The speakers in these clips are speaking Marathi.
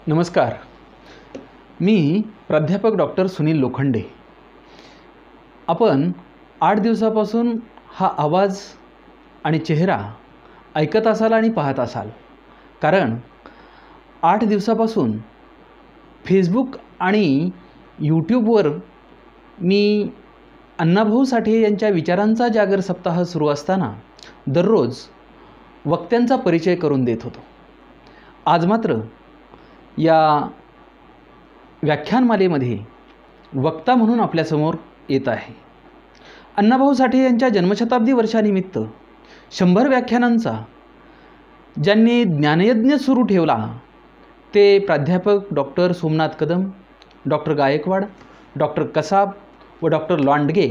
नमस्कार. मी प्राध्यापक डॉक्टर सुनील लोखंडे. आपण 8 दिवसापासून हा आवाज आणि चेहरा ऐकत असाल आणि पाहत असाल, कारण 8 दिवसापासून फेसबुक आणि यूट्यूबवर मी अण्णाभाऊ साठे यांच्या विचारांचा जागर सप्ताह सुरू असताना दररोज वक्त्यांचा परिचय करून देत होतो. आज मात्र या व्याख्यानमालेमध्ये वक्ता म्हणून आपल्यासमोर येत आहे. अण्णाभाऊ साठे यांच्या जन्मशताब्दी वर्षानिमित्त 100 व्याख्यानांचा ज्यांनी ज्ञानयज्ञ सुरू ठेवला ते प्राध्यापक doctor Somnath Kadam, doctor Gaikwad, doctor Kasab व डॉक्टर लांडगे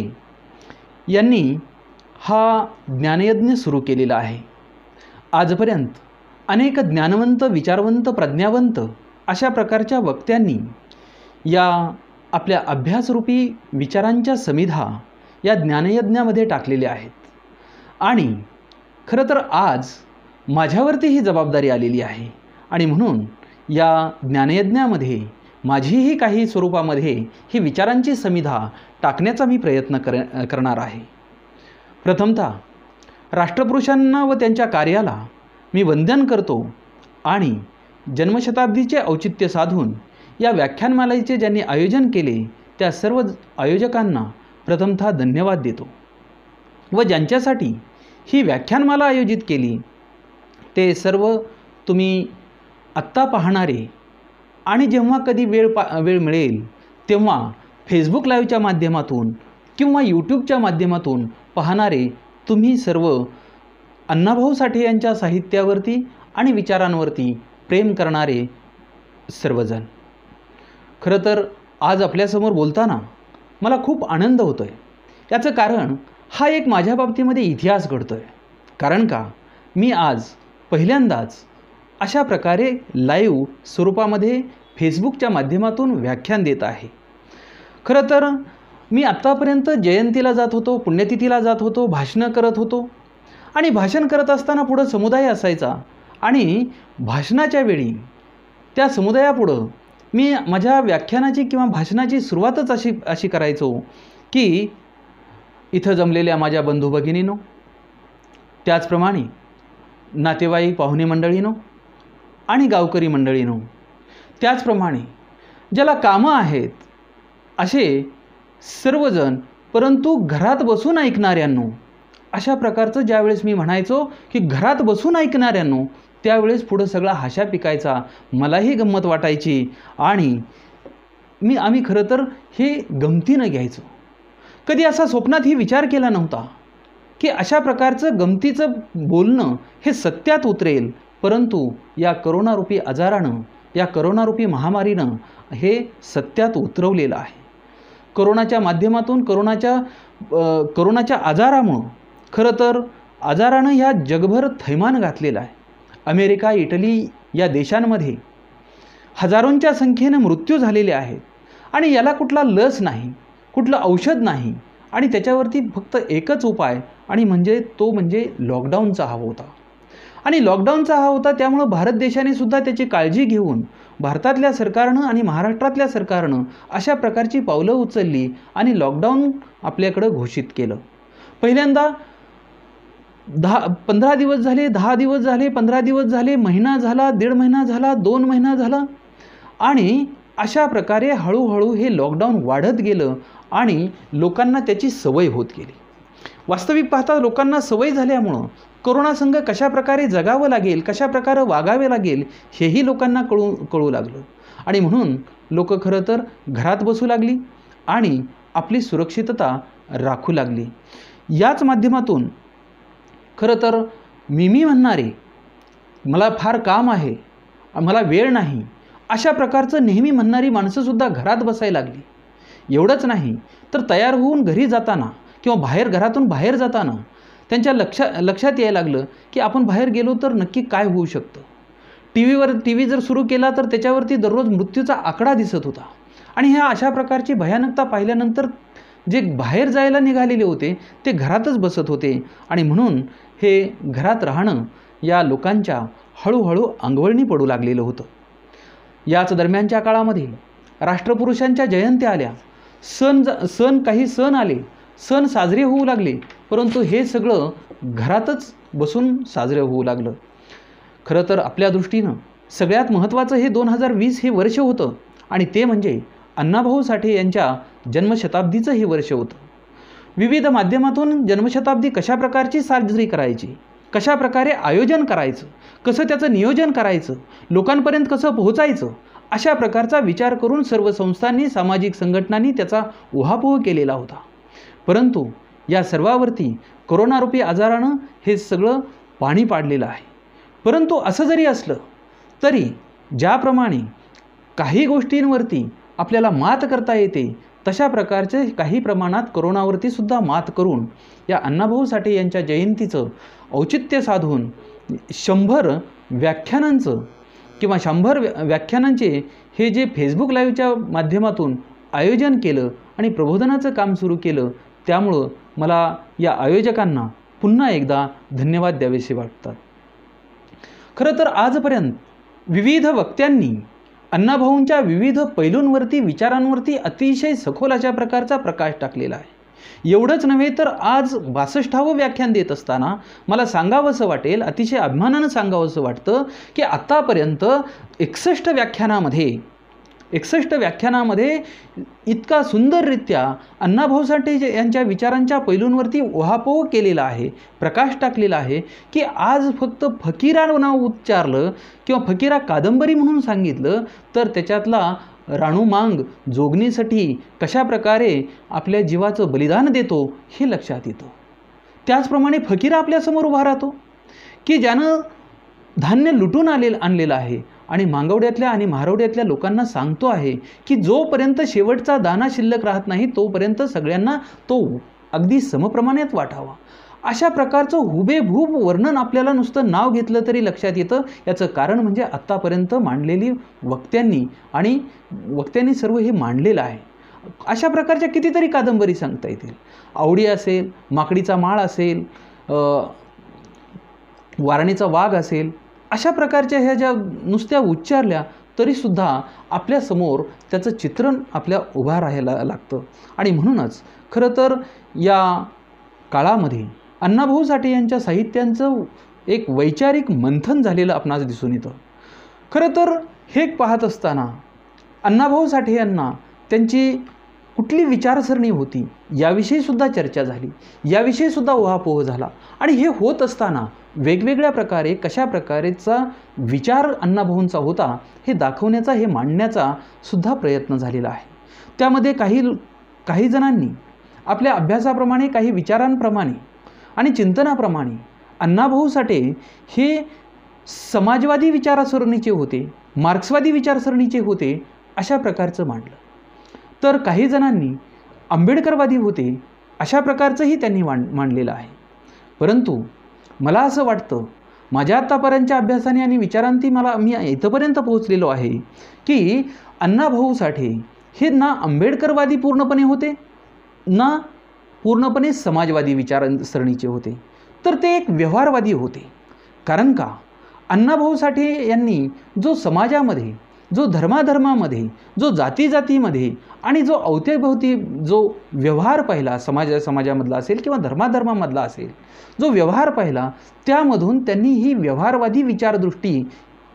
यांनी हा ज्ञानयज्ञ सुरू केलेला आहे. आजपर्यंत अनेक ज्ञानवंत, विचारवंत, प्रज्ञावंत अशा प्रकारच्या वक्त्यांनी या आपल्या अभ्यासरूपी विचारांच्या समिधा या ज्ञानयज्ञामध्ये टाकलेल्या आहेत. आणि खरं तर आज माझ्यावरती ही जबाबदारी आलेली आहे आणि म्हणून या ज्ञानयज्ञामध्ये माझीही काही स्वरूपामध्ये ही विचारांची समिधा टाकण्याचा मी प्रयत्न करणार आहे. प्रथमतः राष्ट्रपुरुषांना व त्यांच्या कार्याला मी वंदन करतो आणि जन्मशताब्दीचे औचित्य साधून या व्याख्यानमालेचे ज्यांनी आयोजन केले त्या सर्व आयोजकांना प्रथमतः धन्यवाद देतो व ज्यांच्यासाठी ही व्याख्यानमाला आयोजित केली ते सर्व तुम्ही आत्ता पाहणारे आणि जेव्हा कधी वेळ मिळेल तेव्हा फेसबुक लाईव्हच्या माध्यमातून किंवा यूट्यूबच्या माध्यमातून पाहणारे तुम्ही सर्व अण्णाभाऊ साठे यांच्या साहित्यावरती आणि विचारांवरती प्रेम करणारे सर्वजण. खरं तर आज आपल्यासमोर बोलताना मला खूप आनंद होतो आहे. याचं कारण हा एक माझ्या बाबतीमध्ये इतिहास घडतो आहे. कारण का मी आज पहिल्यांदाच अशा प्रकारे लाईव्ह स्वरूपामध्ये फेसबुकच्या माध्यमातून व्याख्यान देत आहे. खरं तर मी आत्तापर्यंत जयंतीला जात होतो, पुण्यतिथीला जात होतो, भाषणं करत होतो आणि भाषण करत असताना पुढं समुदाय असायचा आणि भाषणाच्या वेळी त्या समुदायापुढं मी माझ्या व्याख्यानाची किंवा भाषणाची सुरुवातच अशी करायचो की इथं जमलेल्या माझ्या बंधू भगिनीनो, त्याचप्रमाणे नातेवाईक पाहुणे मंडळीनो आणि गावकरी मंडळीनो, त्याचप्रमाणे ज्याला कामं आहेत असे सर्वजण, परंतु घरात बसून ऐकणाऱ्यांनो, अशा प्रकारचं ज्यावेळेस मी म्हणायचो की घरात बसून ऐकणाऱ्यांनो, त्यावेळेस पुढं सगळा हाशा पिकायचा, मलाही गंमत वाटायची आणि आम्ही खरं तर हे गमतीनं घ्यायचो. कधी असा स्वप्नातही विचार केला नव्हता की अशा प्रकारचं गमतीचं बोलणं हे सत्यात उतरेल, परंतु या करोनारूपी आजारानं, या करोनारूपी महामारीनं हे सत्यात उतरवलेलं आहे. करोनाच्या माध्यमातून करोनाच्या आजारामुळं खरं तर आजारानं ह्या जगभर थैमान घातलेलं आहे. अमेरिका, इटली या देशांमध्ये हजारोंच्या संख्येनं मृत्यू झालेले आहेत आणि याला कुठला लस नाही, कुठलं औषध नाही आणि त्याच्यावरती फक्त एकच उपाय आणि तो म्हणजे लॉकडाऊनचा हवा होता. आणि लॉकडाऊनचा हवा होता त्यामुळं भारत देशाने सुद्धा त्याची काळजी घेऊन भारतातल्या सरकारनं आणि महाराष्ट्रातल्या सरकारनं अशा प्रकारची पावलं उचलली आणि लॉकडाऊन आपल्याकडं घोषित केलं. पहिल्यांदा 15 दिवस झाले, 10 दिवस झाले, 15 दिवस झाले, महिना झाला, 1.5 महिना झाला, 2 महिना झाला आणि अशा प्रकारे हळूहळू हे लॉकडाऊन वाढत गेलं आणि लोकांना त्याची सवय होत गेली. वास्तविक पाहता लोकांना सवय झाल्यामुळं कोरोना संघ कशा प्रकारे जगावं लागेल, कशा प्रकारे वागावे लागेल हेही लोकांना कळू लागलं आणि म्हणून लोक खरं तर घरात बसू लागली आणि आपली सुरक्षितता राखू लागली. याच माध्यमातून खरं तर मी म्हणणारे, मला फार काम आहे, मला वेळ नाही, अशा प्रकारचं नेहमी म्हणणारी माणसंसुद्धा घरात बसायला लागली. एवढंच नाही तर तयार होऊन घरी जाताना किंवा घरातून बाहेर जाताना त्यांच्या लक्षात यायला लागलं की आपण बाहेर गेलो तर नक्की काय होऊ शकतं. टी व्ही जर सुरू केला तर त्याच्यावरती दररोज मृत्यूचा आकडा दिसत होता आणि ह्या अशा प्रकारची भयानकता पाहिल्यानंतर जे बाहेर जायला निघालेले होते ते घरातच बसत होते आणि म्हणून हे घरात राहणं या लोकांच्या हळूहळू अंगवळणी पडू लागलेलं होतं. याच दरम्यानच्या काळामध्ये राष्ट्रपुरुषांच्या जयंत्या आल्या, काही सण आले, सण साजरे होऊ लागले, परंतु हे सगळं घरातच बसून साजरे होऊ लागलं. खरं तर आपल्या दृष्टीनं सगळ्यात महत्त्वाचं हे 2020 हे वर्ष होतं आणि ते म्हणजे अण्णाभाऊ साठे यांच्या जन्मशताब्दीचं हे वर्ष होतं. विविध माध्यमातून जन्मशताब्दी कशा प्रकारची साजरी करायची, कशा प्रकारे आयोजन करायचं, कसं त्याचं नियोजन करायचं, लोकांपर्यंत कसं पोहोचायचं, अशा प्रकारचा विचार करून सर्व संस्थांनी, सामाजिक संघटनांनी त्याचा उहापोह केलेला होता. परंतु या सर्वावरती कोरोनारूपी आजारानं हे सगळं पाणी पाडलेलं आहे. परंतु असं जरी असलं तरी ज्याप्रमाणे काही गोष्टींवरती आपल्याला मात करता येते, तशा प्रकारचे काही प्रमाणात कोरोनावरती सुद्धा मात करून या अण्णाभाऊ साठे यांच्या जयंतीचं औचित्य साधून 100 व्याख्यानांचं किंवा 100 व्याख्यानांचे हे जे फेसबुक लाईव्हच्या माध्यमातून आयोजन केलं आणि प्रबोधनाचं काम सुरू केलं, त्यामुळं मला या आयोजकांना पुन्हा एकदा धन्यवाद द्यावेसे वाटतात. खरं तर आजपर्यंत विविध वक्त्यांनी अण्णाभाऊंच्या विविध पैलूंवरती, विचारांवरती अतिशय सखोल अशा प्रकारचा प्रकाश टाकलेला आहे. एवढंच नव्हे तर आज 62वं व्याख्यान देत असताना मला सांगावंसं वाटेल, अतिशय अभिमानानं सांगावंसं वाटतं की आत्तापर्यंत 61 व्याख्यानामध्ये इतका सुंदररित्या अण्णाभाऊ साठे यांच्या विचारांच्या पैलूंवरती उहापोह केलेला आहे, प्रकाश टाकलेला आहे की आज फक्त फकीरा नाव उच्चारलं किंवा फकीरा कादंबरी म्हणून सांगितलं तर त्याच्यातला राणू मांग जोगणीसाठी कशा प्रकारे आपल्या जीवाचं बलिदान देतो हे लक्षात येतं. त्याचप्रमाणे फकीरा आपल्यासमोर उभा राहतो की ज्यानं धान्य लुटून आणलेलं आहे आणि मांगवड्यातल्या आणि म्हारवड्यातल्या लोकांना सांगतो आहे की जोपर्यंत शेवटचा दाना शिल्लक राहत नाही तोपर्यंत सगळ्यांना तो अगदी समप्रमाणात वाटावा. अशा प्रकारचं हुबेहूब वर्णन आपल्याला नुसतं नाव घेतलं तरी लक्षात येतं. याचं कारण म्हणजे आत्तापर्यंत मांडलेली वक्त्यांनी सर्व हे मांडलेलं आहे. अशा प्रकारच्या कितीतरी कादंबरी सांगता येतील. आवडी असेल, माकडीचा माळ असेल, वारणीचा वाघ असेल, अशा प्रकारच्या ह्या ज्या नुसत्या उच्चारल्या तरीसुद्धा आपल्यासमोर त्याचं चित्रण आपल्या उभा राहायला लागतं. आणि म्हणूनच खरं तर या काळामध्ये अण्णाभाऊ साठे यांच्या साहित्यांचं एक वैचारिक मंथन झालेलं आपणास दिसून येतं. खरं तर हे पाहत असताना अण्णाभाऊ साठे यांना त्यांची कुठली विचारसरणी होती याविषयीसुद्धा चर्चा झाली, याविषयीसुद्धा उहापोह झाला. आणि हे होत असताना वेगवेगळ्या प्रकारे कशा प्रकारेचा विचार अण्णाभाऊंचा होता हे दाखवण्याचा, हे मांडण्याचा सुद्धा प्रयत्न झालेला आहे. त्यामध्ये काही जणांनी आपल्या अभ्यासाप्रमाणे, काही विचारांप्रमाणे आणि चिंतनाप्रमाणे अण्णाभाऊ साठे हे समाजवादी विचारसरणीचे होते, मार्क्सवादी विचारसरणीचे होते अशा प्रकारचं मांडलं. तर काही जणांनी आंबेडकरवादी होते अशा प्रकारचंही त्यांनी मांडलेलं आहे. परंतु मला असं वाटतं, माझ्या आत्तापर्यंतच्या अभ्यासाने आणि विचारांती मी इथंपर्यंत पोहोचलेलो आहे की अण्णाभाऊ साठे हे ना आंबेडकरवादी पूर्णपणे होते, ना पूर्णपणे समाजवादी विचारसरणीचे होते, तर ते एक व्यवहारवादी होते. कारण का, अण्णाभाऊ साठे यांनी जो समाजामध्ये, जो धर्माधर्मामध्ये, जो जातीजातीमध्ये आणि जो अवतीभोवती जो व्यवहार पाहिला, समाजामधला असेल किंवा धर्माधर्मामधला असेल, जो व्यवहार पाहिला, त्यामधून त्यांनी ही व्यवहारवादी विचारदृष्टी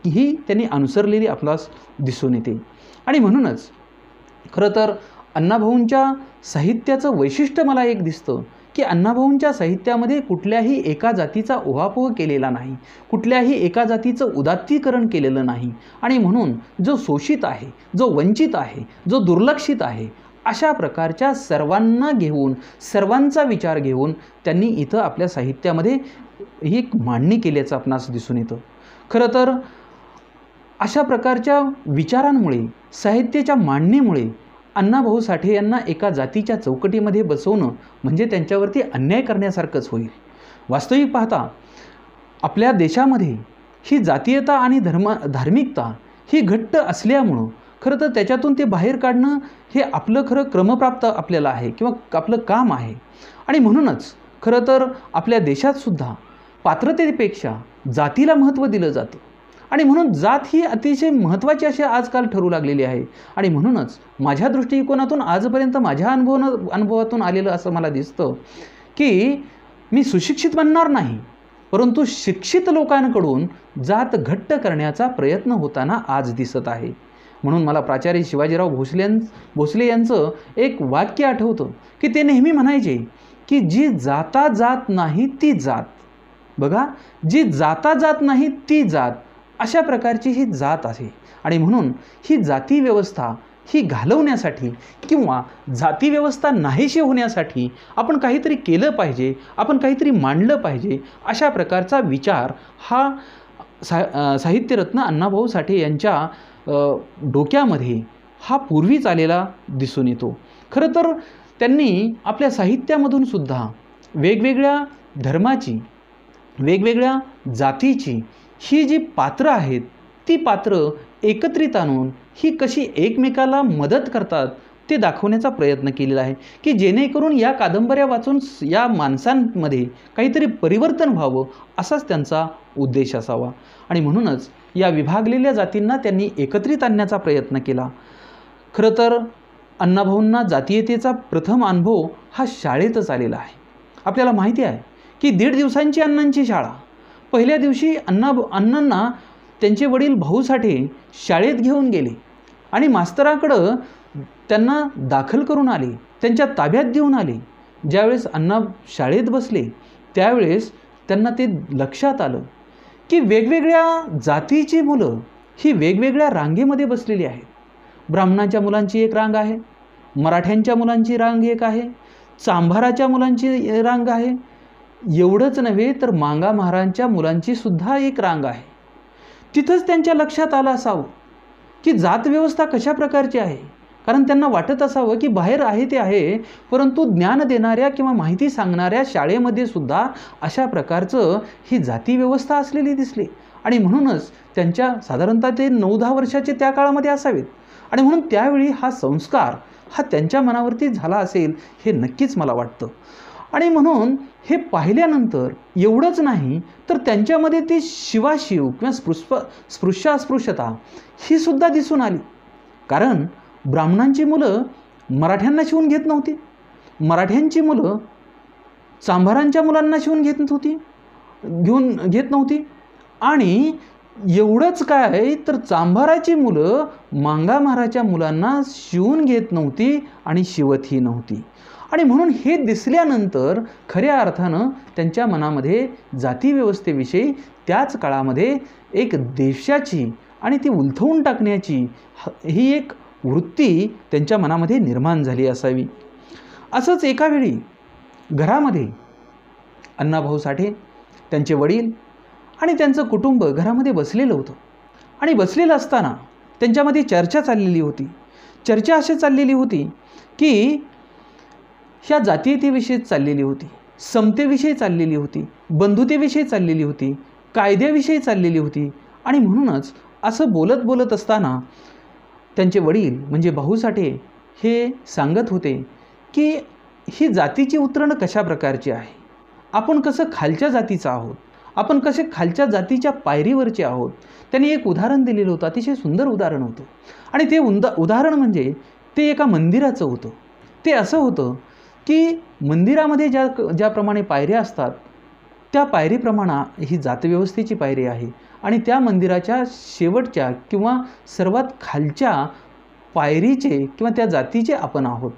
ही त्यांनी अनुसरलेली आपल्यास दिसून येते. आणि म्हणूनच खरं तर अण्णाभाऊंच्या साहित्याचं वैशिष्ट्य मला एक दिसतं की अण्णाभाऊंच्या साहित्यामध्ये कुठल्याही एका जातीचा उहापोह केलेला नाही, कुठल्याही एका जातीचं उदात्तीकरण केलेलं नाही. आणि म्हणून जो शोषित आहे, जो वंचित आहे, जो दुर्लक्षित आहे, अशा प्रकारच्या सर्वांना घेऊन, सर्वांचा विचार घेऊन त्यांनी इथं आपल्या साहित्यामध्ये ही मांडणी केल्याचं आपणास दिसून येतं. खरं तर अशा प्रकारच्या विचारांमुळे, साहित्याच्या मांडणीमुळे अण्णाभाऊ साठे यांना एका जातीच्या चौकटीमध्ये बसवणं म्हणजे त्यांच्यावरती अन्याय करण्यासारखंच होईल. वास्तविक पाहता आपल्या देशामध्ये ही जातीयता आणि धार्मिकता ही घट्ट असल्यामुळं खरं तर त्याच्यातून ते बाहेर काढणं हे आपलं खरं क्रमप्राप्त आपल्याला आहे किंवा आपलं काम आहे. आणि म्हणूनच खरं तर आपल्या देशातसुद्धा पात्रतेपेक्षा जातीला महत्त्व दिलं जातं. आणि म्हणून जात ही अतिशय महत्त्वाची अशी आजकाल ठरू लागलेली आहे. आणि म्हणूनच माझ्या दृष्टिकोनातून आजपर्यंत माझ्या अनुभवातून आलेलं असं मला दिसतं की मी सुशिक्षित म्हणणार नाही, परंतु शिक्षित लोकांकडून जात घट्ट करण्याचा प्रयत्न होताना आज दिसत आहे. म्हणून मला प्राचार्य शिवाजीराव भोसले यांचं एक वाक्य आठवतं की ते नेहमी म्हणायचे की जी जाता जात नाही ती जात. बघा, जी जाता जात नाही ती जात, अशा प्रकारची ही जात आहे. आणि म्हणून ही जाती व्यवस्था ही घालवण्यासाठी किंवा जाती व्यवस्था नाहीशी होण्यासाठी आपण काहीतरी केलं पाहिजे, आपण काहीतरी मांडलं पाहिजे, अशा प्रकारचा विचार हा साहित्यरत्न अण्णाभाऊ साठे यांच्या डोक्यामध्ये हा पूर्वीच आलेला दिसून येतो. खरं तर त्यांनी आपल्या साहित्यामधून सुद्धा वेगवेगळ्या धर्माची, वेगवेगळ्या जातीची ही जी पात्रं आहेत ती पात्रं एकत्रित आणून ही कशी एकमेकाला मदत करतात ते दाखवण्याचा प्रयत्न केलेला आहे की जेणेकरून या कादंबऱ्या वाचून या माणसांमध्ये काहीतरी परिवर्तन व्हावं, असाच त्यांचा उद्देश असावा. आणि म्हणूनच या विभागलेल्या जातींना त्यांनी एकत्रित आणण्याचा प्रयत्न केला. खरं तर अण्णाभाऊंना जातीयतेचा प्रथम अनुभव हा शाळेतच आलेला आहे. आपल्याला माहिती आहे की 1.5 दिवसांची अण्णांची शाळा. पहिल्या दिवशी अण्णांना त्यांचे वडील भाऊ साठे शाळेत घेऊन गेले आणि मास्तराकडं त्यांना दाखल करून आले, त्यांच्या ताब्यात देऊन आले. ज्यावेळेस अण्णा शाळेत बसले त्यावेळेस त्यांना ते लक्षात आलं की वेगवेगळ्या जातीची मुलं ही वेगवेगळ्या रांगेमध्ये बसलेली आहेत. ब्राह्मणाच्या मुलांची एक रांग आहे, मराठ्यांच्या मुलांची रांग एक आहे, चांभाराच्या मुलांची रांग आहे. एवढंच नव्हे तर मांगा महारांच्या मुलांची सुद्धा एक रांग आहे. तिथंच त्यांच्या लक्षात आलं असावं की जात व्यवस्था कशा प्रकारची आहे. कारण त्यांना वाटत असावं की बाहेर आहे ते आहे, परंतु ज्ञान देणाऱ्या किंवा माहिती सांगणाऱ्या शाळेमध्ये सुद्धा अशा प्रकारचं ही जाती व्यवस्था असलेली दिसली. आणि म्हणूनच त्यांच्या साधारणतः ते 9-10 वर्षाचे त्या काळामध्ये असावेत. आणि म्हणून त्यावेळी हा संस्कार हा त्यांच्या मनावरती झाला असेल हे नक्कीच मला वाटतं. आणि म्हणून हे पाहिल्यानंतर एवढंच नाही तर त्यांच्यामध्ये ती शिवाशिव किंवा स्पृश्यास्पृश्यता ही सुद्धा दिसून आली. कारण ब्राह्मणांची मुलं मराठ्यांना शिवून घेत नव्हती, मराठ्यांची मुलं चांभारांच्या मुलांना शिवून घेत नव्हती. आणि एवढंच काय तर चांभाराची मुलं मांगा महाराच्या मुलांना शिवून घेत नव्हती आणि शिवतही नव्हती. आणि म्हणून हे दिसल्यानंतर खऱ्या अर्थानं त्यांच्या मनामध्ये जाती व्यवस्थेविषयी त्याच काळामध्ये एक देशाची आणि ती उलथवून टाकण्याची ही एक वृत्ती त्यांच्या मनामध्ये निर्माण झाली असावी. असंच एका वेळी घरामध्ये अण्णाभाऊ साठे, त्यांचे वडील आणि त्यांचं कुटुंब घरामध्ये बसलेलं होतं. आणि बसलेलं असताना त्यांच्यामध्ये चर्चा चाललेली होती. चर्चा अशी चाललेली होती की ह्या जातीयतेविषयी चाललेली होती, समतेविषयी चाललेली होती, बंधुतेविषयी चाललेली होती, कायद्याविषयी चाललेली होती. आणि म्हणूनच असं बोलत असताना त्यांचे वडील म्हणजे भाऊ साठे हे सांगत होते की ही जातीची उतरण कशा प्रकारची आहे, आपण कसं खालच्या जातीचं आहोत, आपण कसे खालच्या जातीच्या पायरीवरचे आहोत. त्यांनी एक उदाहरण दिलेलं होतं, अतिशय सुंदर उदाहरण होतं. आणि ते उदाहरण म्हणजे ते एका मंदिराचं होतं. ते असं होतं की मंदिरामध्ये ज्याप्रमाणे पायऱ्या असतात त्या पायरीप्रमाणे ही जातव्यवस्थेची पायरी आहे. आणि त्या मंदिराच्या शेवटच्या किंवा सर्वात खालच्या पायरीचे किंवा त्या जातीचे आपण आहोत.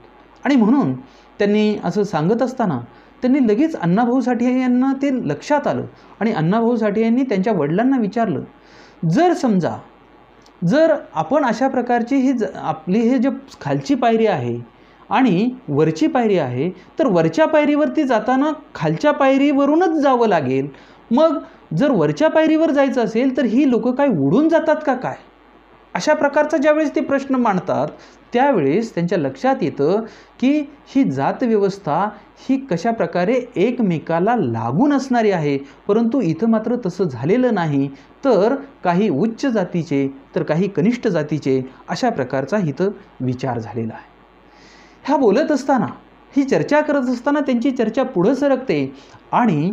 आणि म्हणून त्यांनी असं सांगत असताना त्यांनी लगेच अण्णाभाऊ साठे यांना ते लक्षात आलं. आणि अण्णाभाऊ साठे यांनी त्यांच्या वडिलांना विचारलं, जर आपण अशा प्रकारची ही आपली हे जे खालची पायरी आहे आणि वरची पायरी आहे, तर वरच्या पायरीवरती जाताना खालच्या पायरीवरूनच जावं लागेल. मग जर वरच्या पायरीवर जायचं असेल तर ही लोक काय उडून जातात का काय? अशा प्रकारचा ज्यावेळेस ते प्रश्न मांडतात त्यावेळेस त्यांच्या लक्षात येतं की ही जात व्यवस्था ही कशा प्रकारे एकमेकाला लागून असणारी आहे. परंतु इथं मात्र तसं झालेलं नाही, तर काही उच्च जातीचे तर काही कनिष्ठ जातीचे अशा प्रकारचा इथं विचार झालेला आहे. ह्या बोलत असताना, ही चर्चा करत असताना त्यांची चर्चा पुढं सरकते आणि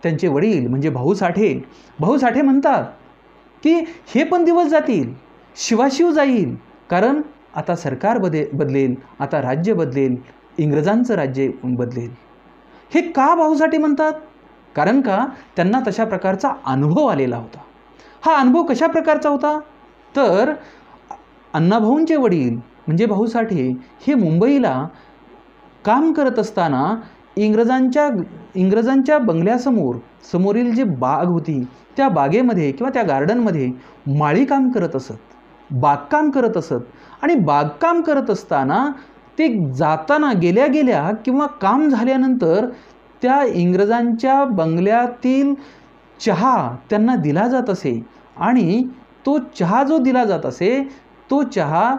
त्यांचे वडील म्हणजे भाऊ साठे म्हणतात की हे पण दिवस जातील, शिवाशिव जाईल, कारण आता सरकार बदलेल, आता राज्य बदलेल, इंग्रजांचं राज्य बदलेल. हे का भाऊसाठी म्हणतात? कारण का त्यांना तशा प्रकारचा अनुभव आलेला होता. हा अनुभव कशा प्रकारचा होता? तर अण्णाभाऊंचे वडील म्हणजे भाऊ साठे हे मुंबईला काम करत असताना इंग्रजांच्या समोरील जी बाग होती त्या बागेमध्ये किंवा त्या गार्डनमध्ये माळी काम करत असत, बागकाम करत असत. आणि बागकाम करत असताना ते जाताना गेल्या किंवा काम झाल्यानंतर त्या इंग्रजांच्या बंगल्यातील चहा त्यांना दिला जात असे. आणि तो चहा जो दिला जात असे तो चहा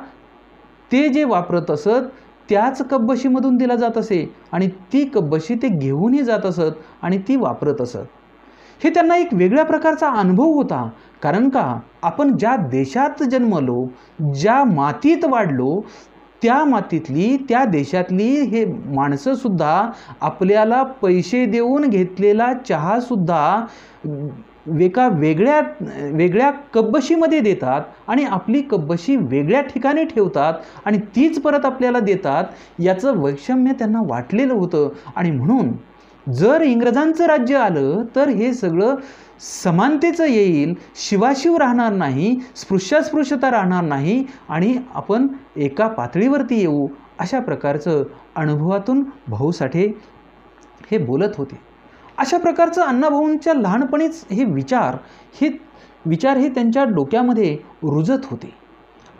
ते जे वापरत असत त्याच कपबशीमधून दिला जात असे आणि ती कपबशी ते घेऊनही जात असत आणि ती वापरत असत. हे त्यांना एक वेगळ्या प्रकारचा अनुभव होता. कारण का आपण ज्या देशात जन्मलो, ज्या मातीत वाढलो, त्या मातीतली त्या देशातली हे माणसंसुद्धा आपल्याला पैसे देऊन घेतलेला चहासुद्धा एका वेगळ्या कपबशीमध्ये देतात आणि आपली कपबशी वेगळ्या ठिकाणी ठेवतात आणि तीच परत आपल्याला देतात. याचं वैषम्य त्यांना वाटलेलं होतं. आणि म्हणून जर इंग्रजांचं राज्य आलं तर हे सगळं समानतेचं येईल, शिवाशिव राहणार नाही, स्पृश्यास्पृश्यता राहणार नाही आणि आपण एका पातळीवरती येऊ, अशा प्रकारचं अनुभवातून भाऊ साठे हे बोलत होते. अशा प्रकारचं अण्णाभाऊंच्या लहानपणीच हे विचार हे त्यांच्या डोक्यामध्ये रुजत होते.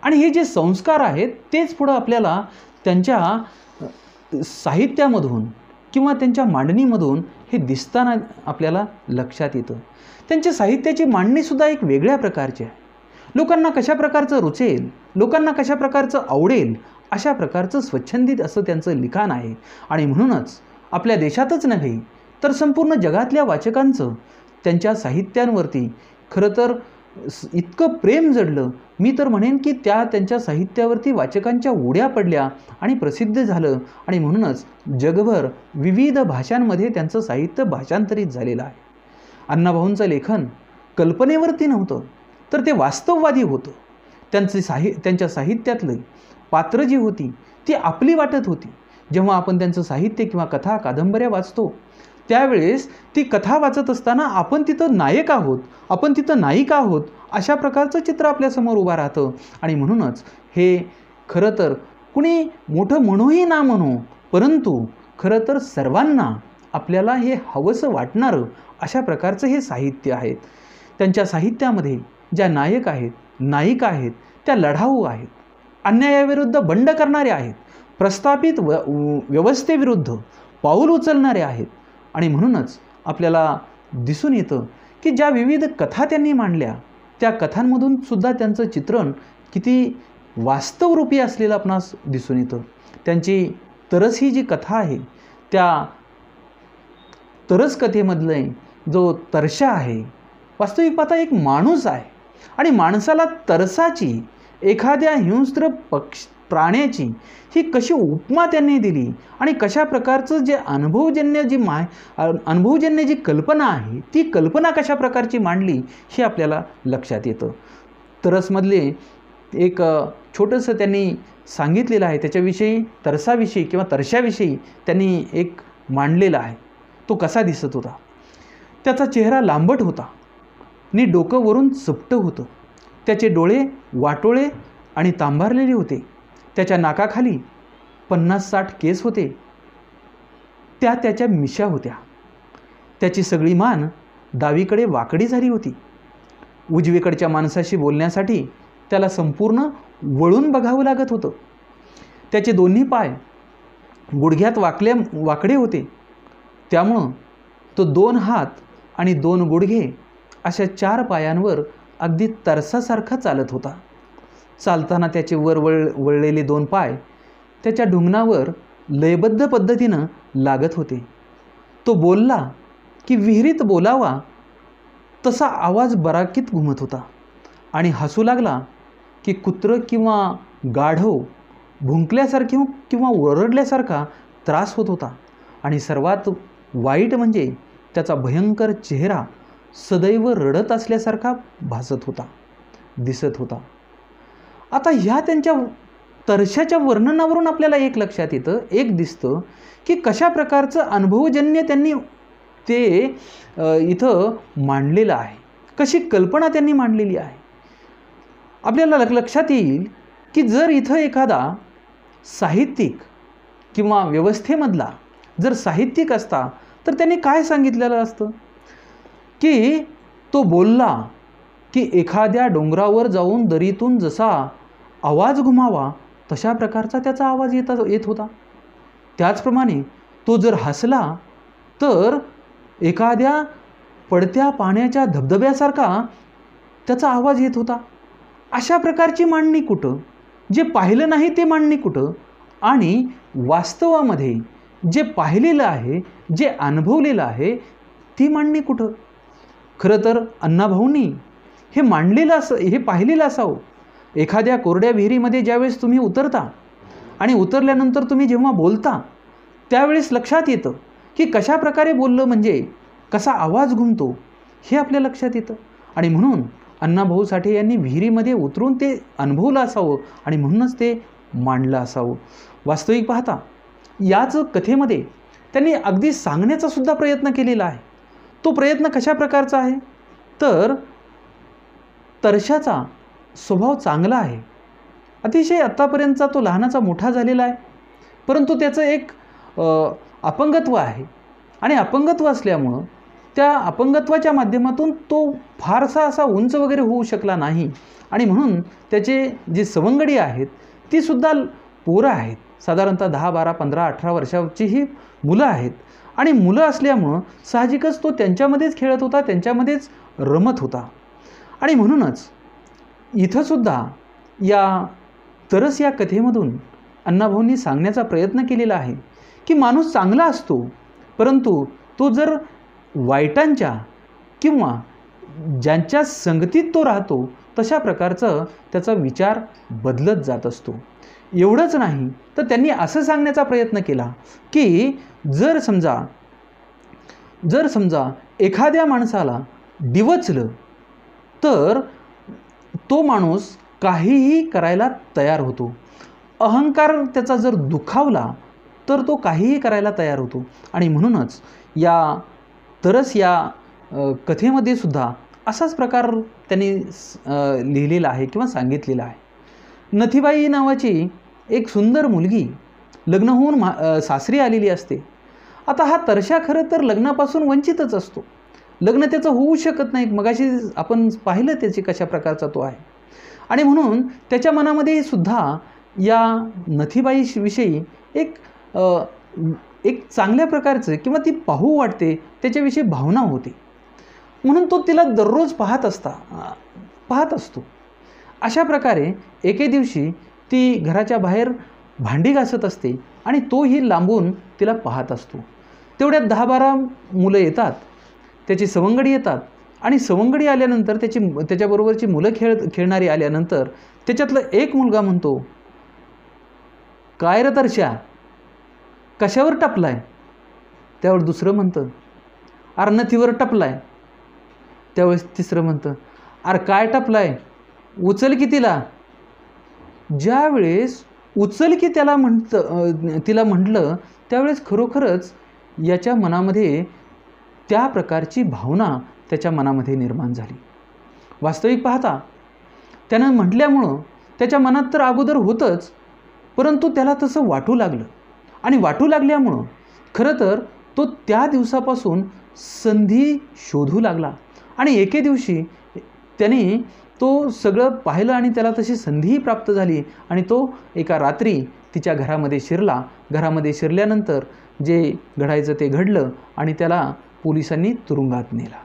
आणि हे जे संस्कार आहेत तेच पुढं आपल्याला त्यांच्या साहित्यामधून किंवा त्यांच्या मांडणीमधून हे दिसताना आपल्याला लक्षात येतं. त्यांच्या साहित्याची मांडणीसुद्धा एक वेगळ्या प्रकारची आहे. लोकांना कशा प्रकारचं रुचेल, लोकांना कशा प्रकारचं आवडेल, अशा प्रकारचं स्वच्छंदित असं त्यांचं लिखाण आहे. आणि म्हणूनच आपल्या देशातच नव्हे तर संपूर्ण जगातल्या वाचकांचं त्यांच्या साहित्यांवरती खरं तर इतकं प्रेम जडलं. मी तर म्हणेन की त्यांच्या साहित्यावरती वाचकांच्या उड्या पडल्या आणि प्रसिद्ध झालं. आणि म्हणूनच जगभर विविध भाषांमध्ये त्यांचं साहित्य भाषांतरित झालेलं आहे. अण्णाभाऊंचं लेखन कल्पनेवरती नव्हतं तर ते वास्तववादी होतं. त्यांच्या साहित्यातली पात्र जी होती ती आपली वाटत होती. जेव्हा आपण त्यांचं साहित्य किंवा कथा कादंबऱ्या वाचतो त्यावेळेस ती कथा वाचत असताना आपण तिथं नायक आहोत, आपण तिथं नायिका आहोत, अशा प्रकारचं चित्र आपल्यासमोर उभं राहतं. आणि म्हणूनच हे खरं तर कुणी मोठं म्हणूही ना म्हणू, परंतु खरं तर सर्वांना आपल्याला हे हवंसं वाटणारं अशा प्रकारचं हे साहित्य आहेत. त्यांच्या साहित्यामध्ये ज्या नायक आहेत, नायिका आहेत, त्या लढाऊ आहेत, अन्यायाविरुद्ध बंड करणारे आहेत, प्रस्थापित व्यवस्थेविरुद्ध पाऊल उचलणारे आहेत. आणि म्हणूनच आपल्याला दिसून येतं की ज्या विविध कथा त्यांनी मांडल्या त्या कथांमधून सुद्धा त्यांचं चित्रण किती वास्तवरूपी असलेलं आपणास दिसून येतं. त्यांची तरस ही जी कथा आहे त्या तरस कथेमधलं जो तरशा आहे, वास्तविक पाहता एक माणूस आहे आणि माणसाला तरसाची, एखाद्या हिंस्त्र प्राण्याची ही कशी उपमा त्यांनी दिली आणि कशा प्रकारचं जे अनुभवजन्य जी कल्पना आहे ती कल्पना कशा प्रकारची मांडली हे आपल्याला लक्षात येतं. तरसमधले एक छोटंसं त्यांनी सांगितलेलं आहे, त्याच्याविषयी तरसाविषयी किंवा तरशाविषयी त्यांनी एक मांडलेला आहे. तो कसा दिसत होता? त्याचा चेहरा लांबट होता आणि डोकं वरून चपटं होतं. त्याचे डोळे वाटोळे आणि तांबारलेले होते. त्याच्या नाकाखाली 50-60 केस होते. त्याच्या मिशा होत्या. त्याची सगळी मान डावीकडे वाकडी झाली होती. उजवीकडच्या माणसाशी बोलण्यासाठी त्याला संपूर्ण वळून बघावं लागत होतं. त्याचे दोन्ही पाय गुडघ्यात वाकडे होते. त्यामुळं तो 2 हात आणि 2 गुडघे अशा 4 पायांवर अगदी तरसासारखा चालत होता. चालताना त्याचे वळलेले 2 पाय त्याच्या ढुंगणावर लयबद्ध पद्धतीनं लागत होते. तो बोलला की विहिरीत बोलावा तसा आवाज बराकीत घुमत होता आणि हसू लागला की कुत्रं किंवा गाढव भुंकल्यासारखी किंवा ओरडल्यासारखा त्रास होत होता. आणि सर्वात वाईट म्हणजे त्याचा भयंकर चेहरा सदैव रडत असल्यासारखा भासत होता. दिसत होता. आता ह्या त्यांच्या तरशाच्या वर्णनावरून आपल्याला एक लक्षात येतं, एक दिसतं की कशा प्रकारचं अनुभवजन्य त्यांनी ते इथं मांडलेलं आहे, कशी कल्पना त्यांनी मांडलेली आहे. आपल्याला लक्षात येईल की जर इथं एखादा साहित्यिक किंवा व्यवस्थेमधला जर साहित्यिक असता तर त्यांनी काय सांगितलेलं असतं की तो बोलला की एखाद्या डोंगरावर जाऊन दरीतून जसा आवाज घुमावा तशा प्रकारचा त्याचा आवाज येत होता. त्याचप्रमाणे तो जर हसला तर एखाद्या पडत्या पाण्याच्या धबधब्यासारखा त्याचा आवाज येत होता. अशा प्रकारची मांडणी कुठं, जे पाहिलं नाही ते मांडणी कुठं, आणि वास्तवामध्ये जे पाहिलेलं आहे, जे अनुभवलेलं आहे ती मांडणी कुठं. खरं तर अण्णाभाऊंनी हे मांडलेलं हे पाहिलेलं असावं. एखाद्या कोरड्या विहिरीमध्ये ज्यावेळेस तुम्ही उतरता आणि उतरल्यानंतर तुम्ही जेव्हा बोलता त्यावेळेस लक्षात येतं की कशा प्रकारे बोललं म्हणजे कसा आवाज घुमतो हे आपल्या लक्षात येतं. आणि म्हणून अण्णाभाऊ साठे यांनी विहिरीमध्ये उतरून ते अनुभवलं असावं आणि म्हणूनच ते मांडलं असावं. वास्तविक पाहता याच कथेमध्ये त्यांनी अगदी सांगण्याचा सुद्धा प्रयत्न केलेला आहे. तो प्रयत्न कशा प्रकारचा आहे तर तरशाचा स्वभाव चांगला आहे, अतिशय आत्तापर्यंतचा तो लहानाचा मोठा झालेला आहे, परंतु त्याचं एक अपंगत्व आहे आणि अपंगत्व असल्यामुळं त्या अपंगत्वाच्या माध्यमातून तो फारसा असा उंच वगैरे होऊ शकला नाही आणि म्हणून त्याचे जे सवंगडी आहेत ती सुद्धा पोरं आहेत, साधारणतः 10, 12, 15, 18 वर्षाची ही मुलं आहेत आणि मुलं असल्यामुळं साहजिकच तो त्यांच्यामध्येच खेळत होता, त्यांच्यामध्येच रमत होता. आणि म्हणूनच इथंसुद्धा या तरस या कथेमधून अण्णाभाऊंनी सांगण्याचा प्रयत्न केलेला आहे की माणूस चांगला असतो, परंतु तो जर वाईटांच्या किंवा ज्यांच्या संगतीत तो राहतो तशा प्रकारचं त्याचा विचार बदलत जात असतो. एवढंच नाही तर त्यांनी असं सांगण्याचा प्रयत्न केला की जर समजा एखाद्या माणसाला डिवचलं तर तो माणूस काहीही करायला तयार होतो. अहंकार त्याचा जर दुखावला तर तो काहीही करायला तयार होतो. आणि म्हणूनच या तरस या कथेमध्ये सुद्धा असाच प्रकार त्यांनी लिहिलेला आहे किंवा सांगितलेला आहे. नथीबाई नावाची एक सुंदर मुलगी लग्न होऊन सासरी आलेली असते. आता हा तरशा खरं तर लग्नापासून वंचितच असतो, लग्न त्याचं होऊ शकत नाही. मगाशी आपण पाहिलं त्याची कशा प्रकारचा तो आहे. आणि म्हणून त्याच्या मनामध्ये सुद्धा या नथीबाईविषयी एक चांगल्या प्रकारचं किंवा ती पाहू वाटते त्याच्याविषयी भावना होती, म्हणून तो तिला दररोज पाहत असतो. अशा प्रकारे एके दिवशी ती घराच्या बाहेर भांडी घासत असते आणि तोही लांबून तिला पाहत असतो. तेवढ्यात 10-12 मुलं येतात, त्याची सवंगडी येतात आणि सवंगडी आल्यानंतर त्याच्याबरोबरची मुलं खेळणारी आल्यानंतर त्याच्यातलं एक मुलगा म्हणतो, काय रे तरशा, कशावर टपलाय? त्यावर दुसरं म्हणतं, अरे नथीवर टपलाय. त्यावेळेस तिसरं म्हणतं, अरे काय टपलाय, उचल की तिला. ज्यावेळेस उचल की तिला म्हटलं त्यावेळेस खरोखरच याच्या मनामध्ये त्या प्रकारची भावना त्याच्या मनामध्ये निर्माण झाली. वास्तविक पाहता त्यानं म्हटल्यामुळं त्याच्या मनात तर अगोदर होतंच, परंतु त्याला तसं वाटू लागलं आणि वाटू लागल्यामुळं खरं तर तो त्या दिवसापासून संधी शोधू लागला. आणि एके दिवशी त्याने तो सगळं पाहिलं आणि त्याला तशी संधीही प्राप्त झाली आणि तो एका रात्री तिच्या घरामध्ये शिरला. घरामध्ये शिरल्यानंतर जे घडायचं ते घडलं आणि त्याला पोलिसांनी तुरुंगात नेला.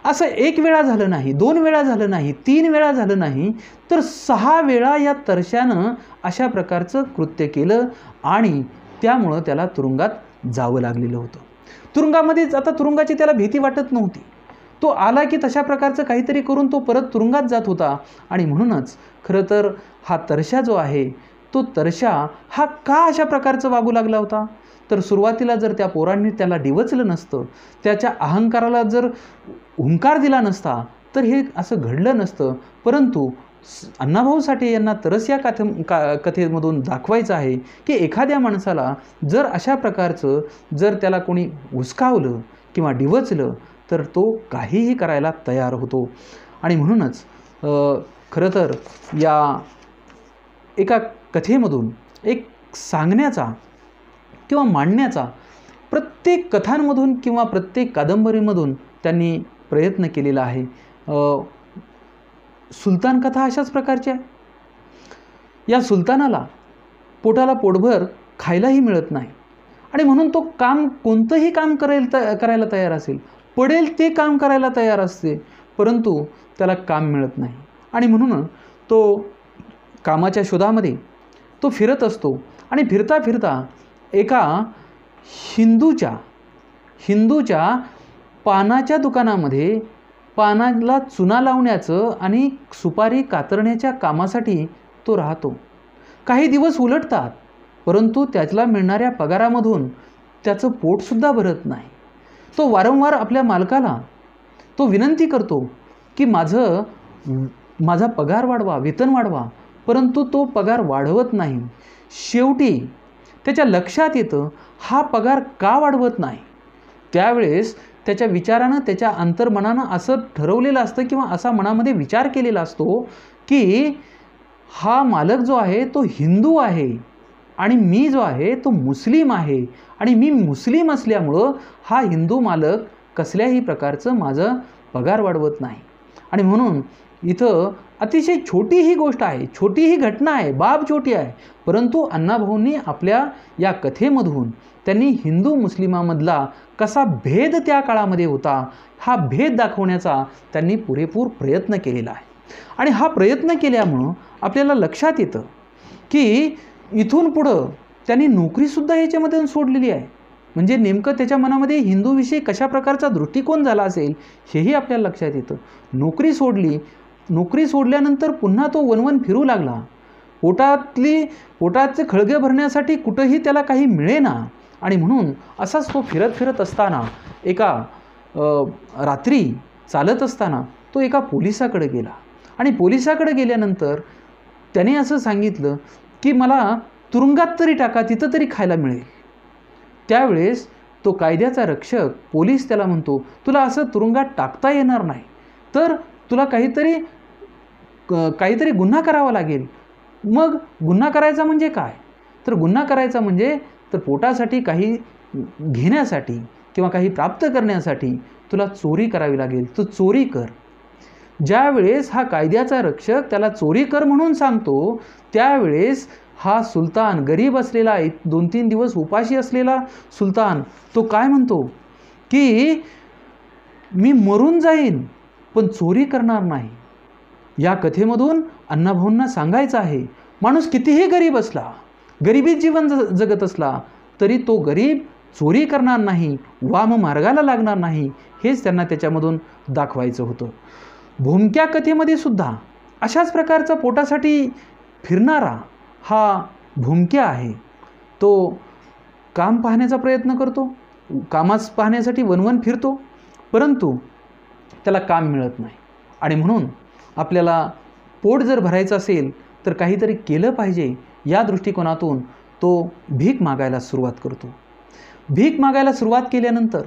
असं एक वेळा झालं नाही, 2 वेळा झालं नाही, 3 वेळा झालं नाही, तर 6 वेळा या तरशानं अशा प्रकारचं कृत्य केलं आणि त्यामुळं त्याला तुरुंगात जावं लागलेलं होतं. तुरुंगामध्येच आता तुरुंगाची त्याला भीती वाटत नव्हती. तो आला की तशा प्रकारचं काहीतरी करून तो परत तुरुंगात जात होता. आणि म्हणूनच खरं तर हा तरशा जो आहे तो तरशा हा का अशा प्रकारचं वागू लागला होता तर सुरुवातीला जर त्या पोरांनी त्याला डिवचलं नसतं, त्याच्या अहंकाराला जर हुंकार दिला नसता, तर हे असं घडलं नसतं. परंतु अण्णाभाऊ साठे यांना तरच या कथेमधून दाखवायचं आहे की एखाद्या माणसाला जर अशा प्रकारचं जर त्याला कोणी हुसकावलं किंवा डिवचलं तर तो काहीही करायला तयार होतो. आणि म्हणूनच खरं तर या एका कथेमधून एक सांगण्याचा किंवा मांडण्याचा प्रत्येक कथांमधून किंवा प्रत्येक कादंबरीमधून त्यांनी प्रयत्न केलेला आहे. सुलतान कथा अशाच प्रकारची आहे. या सुलतानाला पोटाला पोटभर खायलाही मिळत नाही आणि म्हणून तो कोणतंही काम करायला तयार असेल, पडेल ते काम करायला तयार असते, परंतु त्याला काम मिळत नाही. आणि म्हणून तो कामाच्या शोधामध्ये तो फिरत असतो आणि फिरता फिरता एका हिंदूच्या पानाच्या दुकानामध्ये पानाला चुना लावण्याचं आणि सुपारी कातरण्याच्या कामासाठी तो राहतो. काही दिवस उलटतात, परंतु त्याला मिळणाऱ्या पगारामधून त्याचं पोटसुद्धा भरत नाही. तो वारंवार आपल्या मालकाला तो विनंती करतो की माझा पगार वाढवा, वेतन वाढवा, परंतु तो पगार वाढवत नाही. शेवटी त्याच्या लक्षात येतं हा पगार का वाढवत नाही. त्यावेळेस त्याच्या विचारानं, त्याच्या अंतर्मनानं असं ठरवलेलं असतं किंवा असा मनामध्ये विचार केलेला असतो की हा मालक जो आहे तो हिंदू आहे आणि मी जो आहे तो मुस्लिम आहे आणि मी मुस्लिम असल्यामुळं हा हिंदू मालक कसल्याही प्रकारचं माझं पगार वाढवत नाही. आणि म्हणून इथं अतिशय छोटी ही गोष्ट आहे, छोटी ही घटना आहे, बाब छोटी आहे, परंतु अण्णाभाऊंनी आपल्या या कथेमधून त्यांनी हिंदू मुस्लिमामधला कसा भेद त्या काळामध्ये होता हा भेद दाखवण्याचा त्यांनी पुरेपूर प्रयत्न केलेला आहे. आणि हा प्रयत्न केल्यामुळं आपल्याला लक्षात येतं की इथून पुढं त्यांनी नोकरीसुद्धा याच्यामध्ये सोडलेली आहे. म्हणजे नेमकं त्याच्या मनामध्ये हिंदूविषयी कशा प्रकारचा दृष्टिकोन झाला असेल हेही आपल्याला लक्षात येतं. नोकरी सोडल्यानंतर पुन्हा तो वनवन फिरू लागला. पोटाचे खळगे भरण्यासाठी कुठंही त्याला काही मिळेना आणि म्हणून असाच तो फिरत असताना एका रात्री चालत असताना तो एका पोलिसाकडे गेला आणि पोलिसाकडे गेल्यानंतर त्याने असं सांगितलं की मला तुरुंगात तरी टाका, तिथं तरी खायला मिळेल. त्यावेळेस तो कायद्याचा रक्षक पोलीस त्याला म्हणतो तुला असं तुरुंगात टाकता येणार नाही, तर तुला काहीतरी गुन्हा करावा लागेल. मग गुन्हा करायचा म्हणजे काय, तर गुन्हा करायचा म्हणजे तर पोटासाठी काही घेण्यासाठी किंवा काही प्राप्त करण्यासाठी तुला चोरी करावी लागेल, तू चोरी कर. ज्यावेळेस हा कायद्याचा रक्षक त्याला चोरी कर म्हणून सांगतो त्यावेळेस हा सुलतान गरीब असलेला 2-3 दिवस उपाशी असलेला सुलतान तो काय म्हणतो की मी मरून जाईन पण चोरी करणार नाही. या कथेमधून अण्णाभाऊंना सांगायचं आहे माणूस कितीही गरीब असला, गरिबीत जीवन जगत असला तरी तो गरीब चोरी करणार नाही, वाम मार्गाला लागणार नाही, हेच त्यांना त्याच्यामधून दाखवायचं होतं. भूमक्या कथेमध्ये सुद्धा अशाच प्रकारचा पोटासाठी फिरणारा हा भूमक्या आहे. तो काम पाहण्याचा प्रयत्न करतो, कामास पाहण्यासाठी वनवन फिरतो, परंतु त्याला काम मिळत नाही. आणि म्हणून आपल्याला पोट जर भरायचं असेल तर काहीतरी केलं पाहिजे या दृष्टिकोनातून तो भीक मागायला सुरुवात करतो. भीक मागायला सुरुवात केल्यानंतर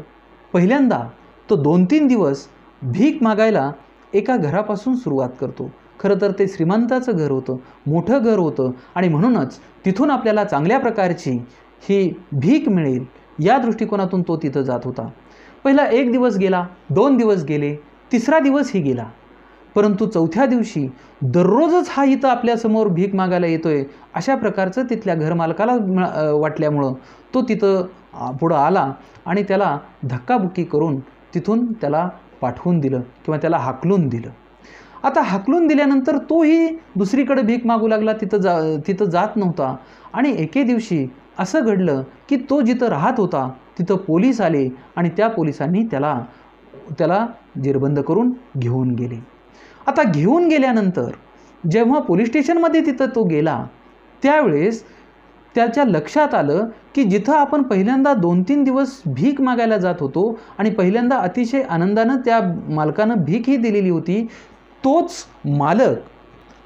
पहिल्यांदा तो 2-3 दिवस भीक मागायला एका घरापासून सुरुवात करतो. खरं तर ते श्रीमंताचं घर होतं, मोठं घर होतं आणि म्हणूनच तिथून आपल्याला चांगल्या प्रकारची ही भीक मिळेल या दृष्टिकोनातून तो तिथं जात होता. पहिला 1 दिवस गेला, 2 दिवस गेले, 3रा दिवसही गेला, परंतु 4थ्या दिवशी दररोजच हा इथं आपल्यासमोर भीक मागायला येतोय अशा प्रकारचं तिथल्या घरमालकाला वाटल्यामुळं तो तिथं पुढं आला आणि त्याला धक्काबुक्की करून तिथून त्याला पाठवून दिलं किंवा त्याला हाकलून दिलं. आता हाकलून दिल्यानंतर तोही दुसरीकडे भीक मागू लागला, तिथं जात नव्हता. आणि एके दिवशी असं घडलं की तो जिथं राहत होता तिथं पोलीस आले आणि त्या पोलिसांनी त्याला जेरबंद करून घेऊन गेले. आता घेऊन गेल्यानंतर जेव्हा पोलीस स्टेशनमध्ये तिथं तो गेला त्यावेळेस त्याच्या लक्षात आलं की जिथं आपण पहिल्यांदा 2-3 दिवस भीक मागायला जात होतो आणि पहिल्यांदा अतिशय आनंदानं त्या मालकानं भीक ही दिलेली होती, तोच मालक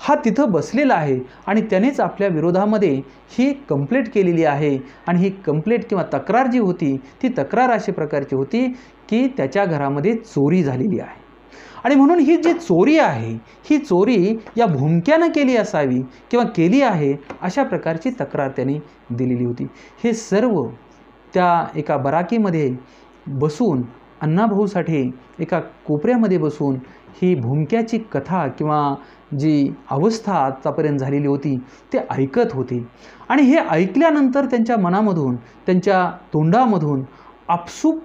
हा तिथं बसलेला आहे आणि त्यानेच आपल्या विरोधामध्ये ही कंप्लेंट केलेली आहे. आणि ही कंप्लेंट किंवा तक्रार जी होती ती तक्रार अशा प्रकारची होती की त्याच्या घरामध्ये चोरी झालेली आहे. आणि म्हणून ही जी चोरी आहे ही चोरी या भुमक्यानं केली असावी किंवा केली आहे अशा प्रकारची तक्रार त्यांनी दिलेली होती. हे सर्व त्या एका बराकीमध्ये बसून अण्णाभाऊ साठे एका कोपऱ्यामध्ये बसून ही भुमक्याची कथा किंवा जी अवस्था आतापर्यंत झालेली होती ते ऐकत होते. आणि हे ऐकल्यानंतर त्यांच्या मनामधून त्यांच्या तोंडामधून आपसूक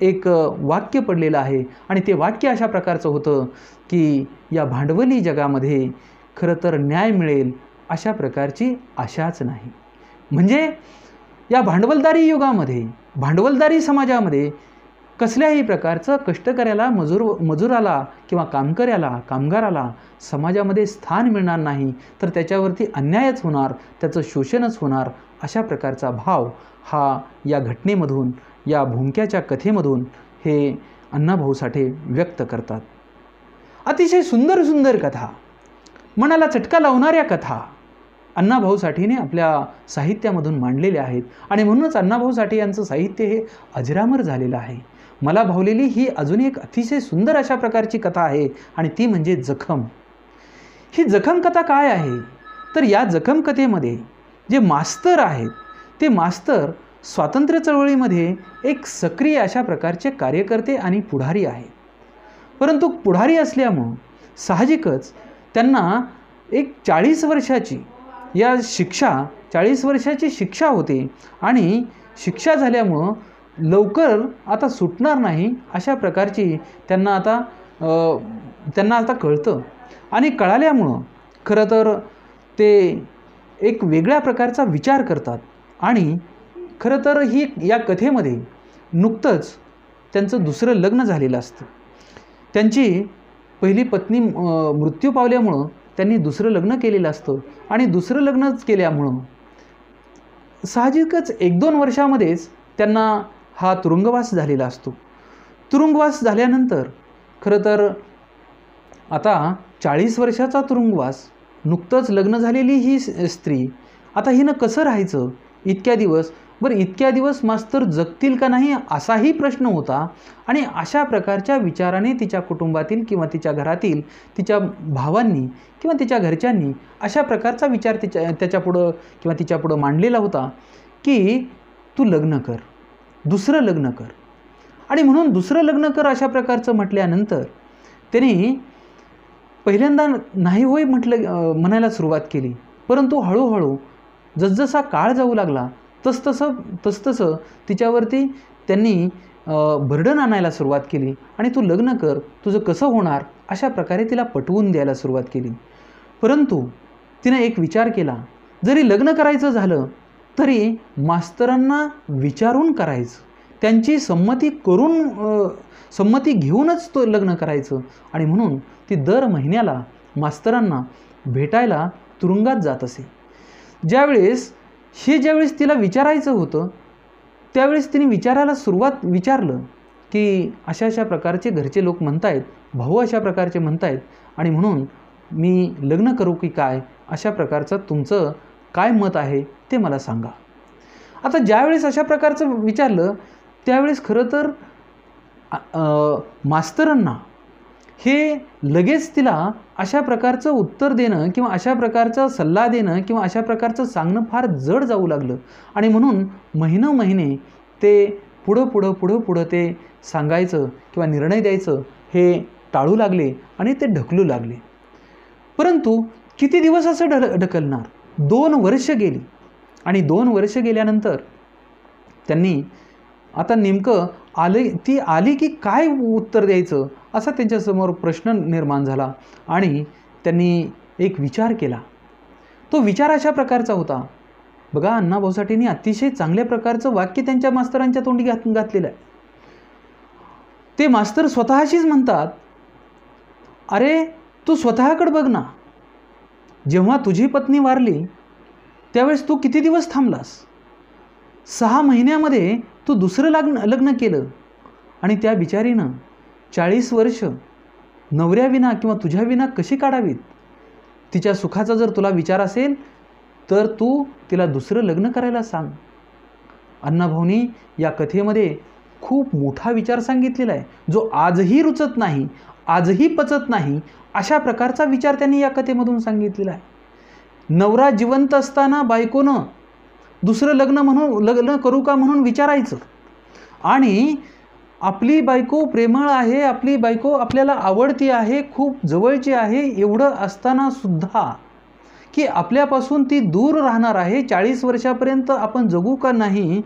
एक वाक्य पडलेलं आहे. आणि ते वाक्य अशा प्रकारचं होतं की या भांडवली जगामध्ये खरं तर न्याय मिळेल अशा प्रकारची आशाच नाही. म्हणजे या भांडवलदारी युगामध्ये भांडवलदारी समाजामध्ये कसल्याही प्रकारचं कष्टकऱ्याला मजुराला किंवा कामगाराला समाजामध्ये स्थान मिळणार नाही, तर त्याच्यावरती अन्यायच होणार, त्याचं शोषणच होणार अशा प्रकारचा भाव हा या घटनेमधून या भुमक्याच्या कथेमधून हे अण्णाभाऊ साठे व्यक्त करतात. अतिशय सुंदर सुंदर कथा, मनाला चटका लावणाऱ्या कथा अण्णाभाऊ साठेने आपल्या साहित्यामधून मांडलेल्या आहेत. आणि म्हणूनच अण्णाभाऊ साठे यांचं साहित्य हे अजरामर झालेलं आहे. मला भावलेली ही अजून एक अतिशय सुंदर अशा प्रकारची कथा आहे आणि ती म्हणजे जखम. ही जखम कथा काय आहे तर या जखम कथेमध्ये जे मास्तर आहेत ते मास्तर स्वातंत्र्य चळवळीमध्ये एक सक्रिय अशा प्रकारचे कार्यकर्ते आणि पुढारी आहेत. परंतु पुढारी असल्यामुळं साहजिकच त्यांना एक 40 वर्षाची या शिक्षा 40 वर्षाची शिक्षा होते आणि शिक्षा झाल्यामुळं लवकर आता सुटणार नाही अशा प्रकारची त्यांना आता कळतं. आणि कळाल्यामुळं खरं तर ते एक वेगळ्या प्रकारचा विचार करतात. आणि खरं तर ही या कथेमध्ये नुकतंच त्यांचं दुसरं लग्न झालेलं असतं. त्यांची पहिली पत्नी मृत्यू पावल्यामुळं त्यांनी दुसरं लग्न केलेलं असतं. आणि दुसरं लग्नच केल्यामुळं साहजिकच 1-2 वर्षामध्येच त्यांना हा तुरुंगवास झालेला असतो. तुरुंगवास झाल्यानंतर खरं तर आता 40 वर्षाचा तुरुंगवास, नुकतंच लग्न झालेली ही स्त्री, आता हिनं कसं राहायचं इतक्या दिवस? बरं, इतक्या दिवस मास्तर जगतील का नाही असाही प्रश्न होता. आणि अशा प्रकारच्या विचाराने तिच्या कुटुंबातील किंवा तिच्या घरातील तिच्या भावांनी किंवा तिच्या घरच्यांनी अशा प्रकारचा विचार त्याच्यापुढं किंवा तिच्यापुढं मांडलेला होता की तू लग्न कर, दुसरं लग्न कर. आणि म्हणून दुसरं लग्न कर अशा प्रकारचं म्हटल्यानंतर त्यांनी पहिल्यांदा नाही होय म्हणायला सुरुवात केली. परंतु हळूहळू जसजसा काळ जाऊ लागला तसतसं तिच्यावरती त्यांनी बर्डन आणायला सुरुवात केली. आणि तू लग्न कर, तुझं कसं होणार अशा प्रकारे तिला पटवून द्यायला सुरुवात केली. परंतु तिनं एक विचार केला, जरी लग्न करायचं झालं तरी मास्तरांना विचारून करायचं, त्यांची संमती घेऊनच तो लग्न करायचं. आणि म्हणून ती दर महिन्याला मास्तरांना भेटायला तुरुंगात जात असे. ज्यावेळेस तिला विचारायचं होतं त्यावेळेस तिने विचारलं की अशा प्रकारचे घरचे लोक म्हणतायत, भाऊ अशा प्रकारचे म्हणतायत आणि म्हणून मी लग्न करू की काय, अशा प्रकारचं तुमचं काय मत आहे ते मला सांगा. आता ज्यावेळेस अशा प्रकारचं विचारलं त्यावेळेस खरं तर मास्तरांना हे लगेच तिला अशा प्रकारचं उत्तर देणं किंवा अशा प्रकारचा सल्ला देणं किंवा अशा प्रकारचं सांगणं फार जड जाऊ लागलं. आणि म्हणून महिने ते पुढं ते सांगायचं किंवा निर्णय द्यायचं हे टाळू लागले आणि ते ढकलू लागले. परंतु किती दिवस असं ढकलणार? 2 वर्ष गेली. आणि 2 वर्ष गेल्यानंतर त्यांनी आता नेमकं ती आली की काय उत्तर द्यायचं असा त्यांच्यासमोर प्रश्न निर्माण झाला. आणि त्यांनी एक विचार केला. तो विचार अशा प्रकारचा होता. बघा, अण्णाभाऊ साठेंनी अतिशय चांगल्या प्रकारचं वाक्य त्यांच्या मास्तरांच्या तोंडी घातलेलं आहे. ते मास्तर स्वतःशीच म्हणतात, अरे तू स्वतःकडे बघ ना, जेव्हा तुझी पत्नी वारली त्यावेळेस तू किती दिवस थांबलास? 6 महिन्यामध्ये तू दुसरं लग्न केलं आणि त्या बिचारीनं 40 वर्ष नवऱ्याविना किंवा तुझ्याविना कशी काढावीत? तिच्या सुखाचा जर तुला विचार असेल तर तू तिला दुसरं लग्न करायला सांग. अण्णाभाऊंनी या कथेमध्ये खूप मोठा विचार सांगितलेला आहे, जो आजही रुचत नाही, आजही पचत नाही, अशा प्रकारचा विचार त्यांनी या कथेमधून सांगितलेला आहे. नवरा जिवंत असताना बायकोनं दुसरं लग्न करू का म्हणून विचारायचं, आणि आपली बायको प्रेमळ आहे, आपली बायको आपल्याला आवडती आहे, खूप जवळची आहे, एवढं असताना सुद्धा की आपल्यापासून ती दूर राहणार आहे, 40 वर्षापर्यंत आपण जगू का नाही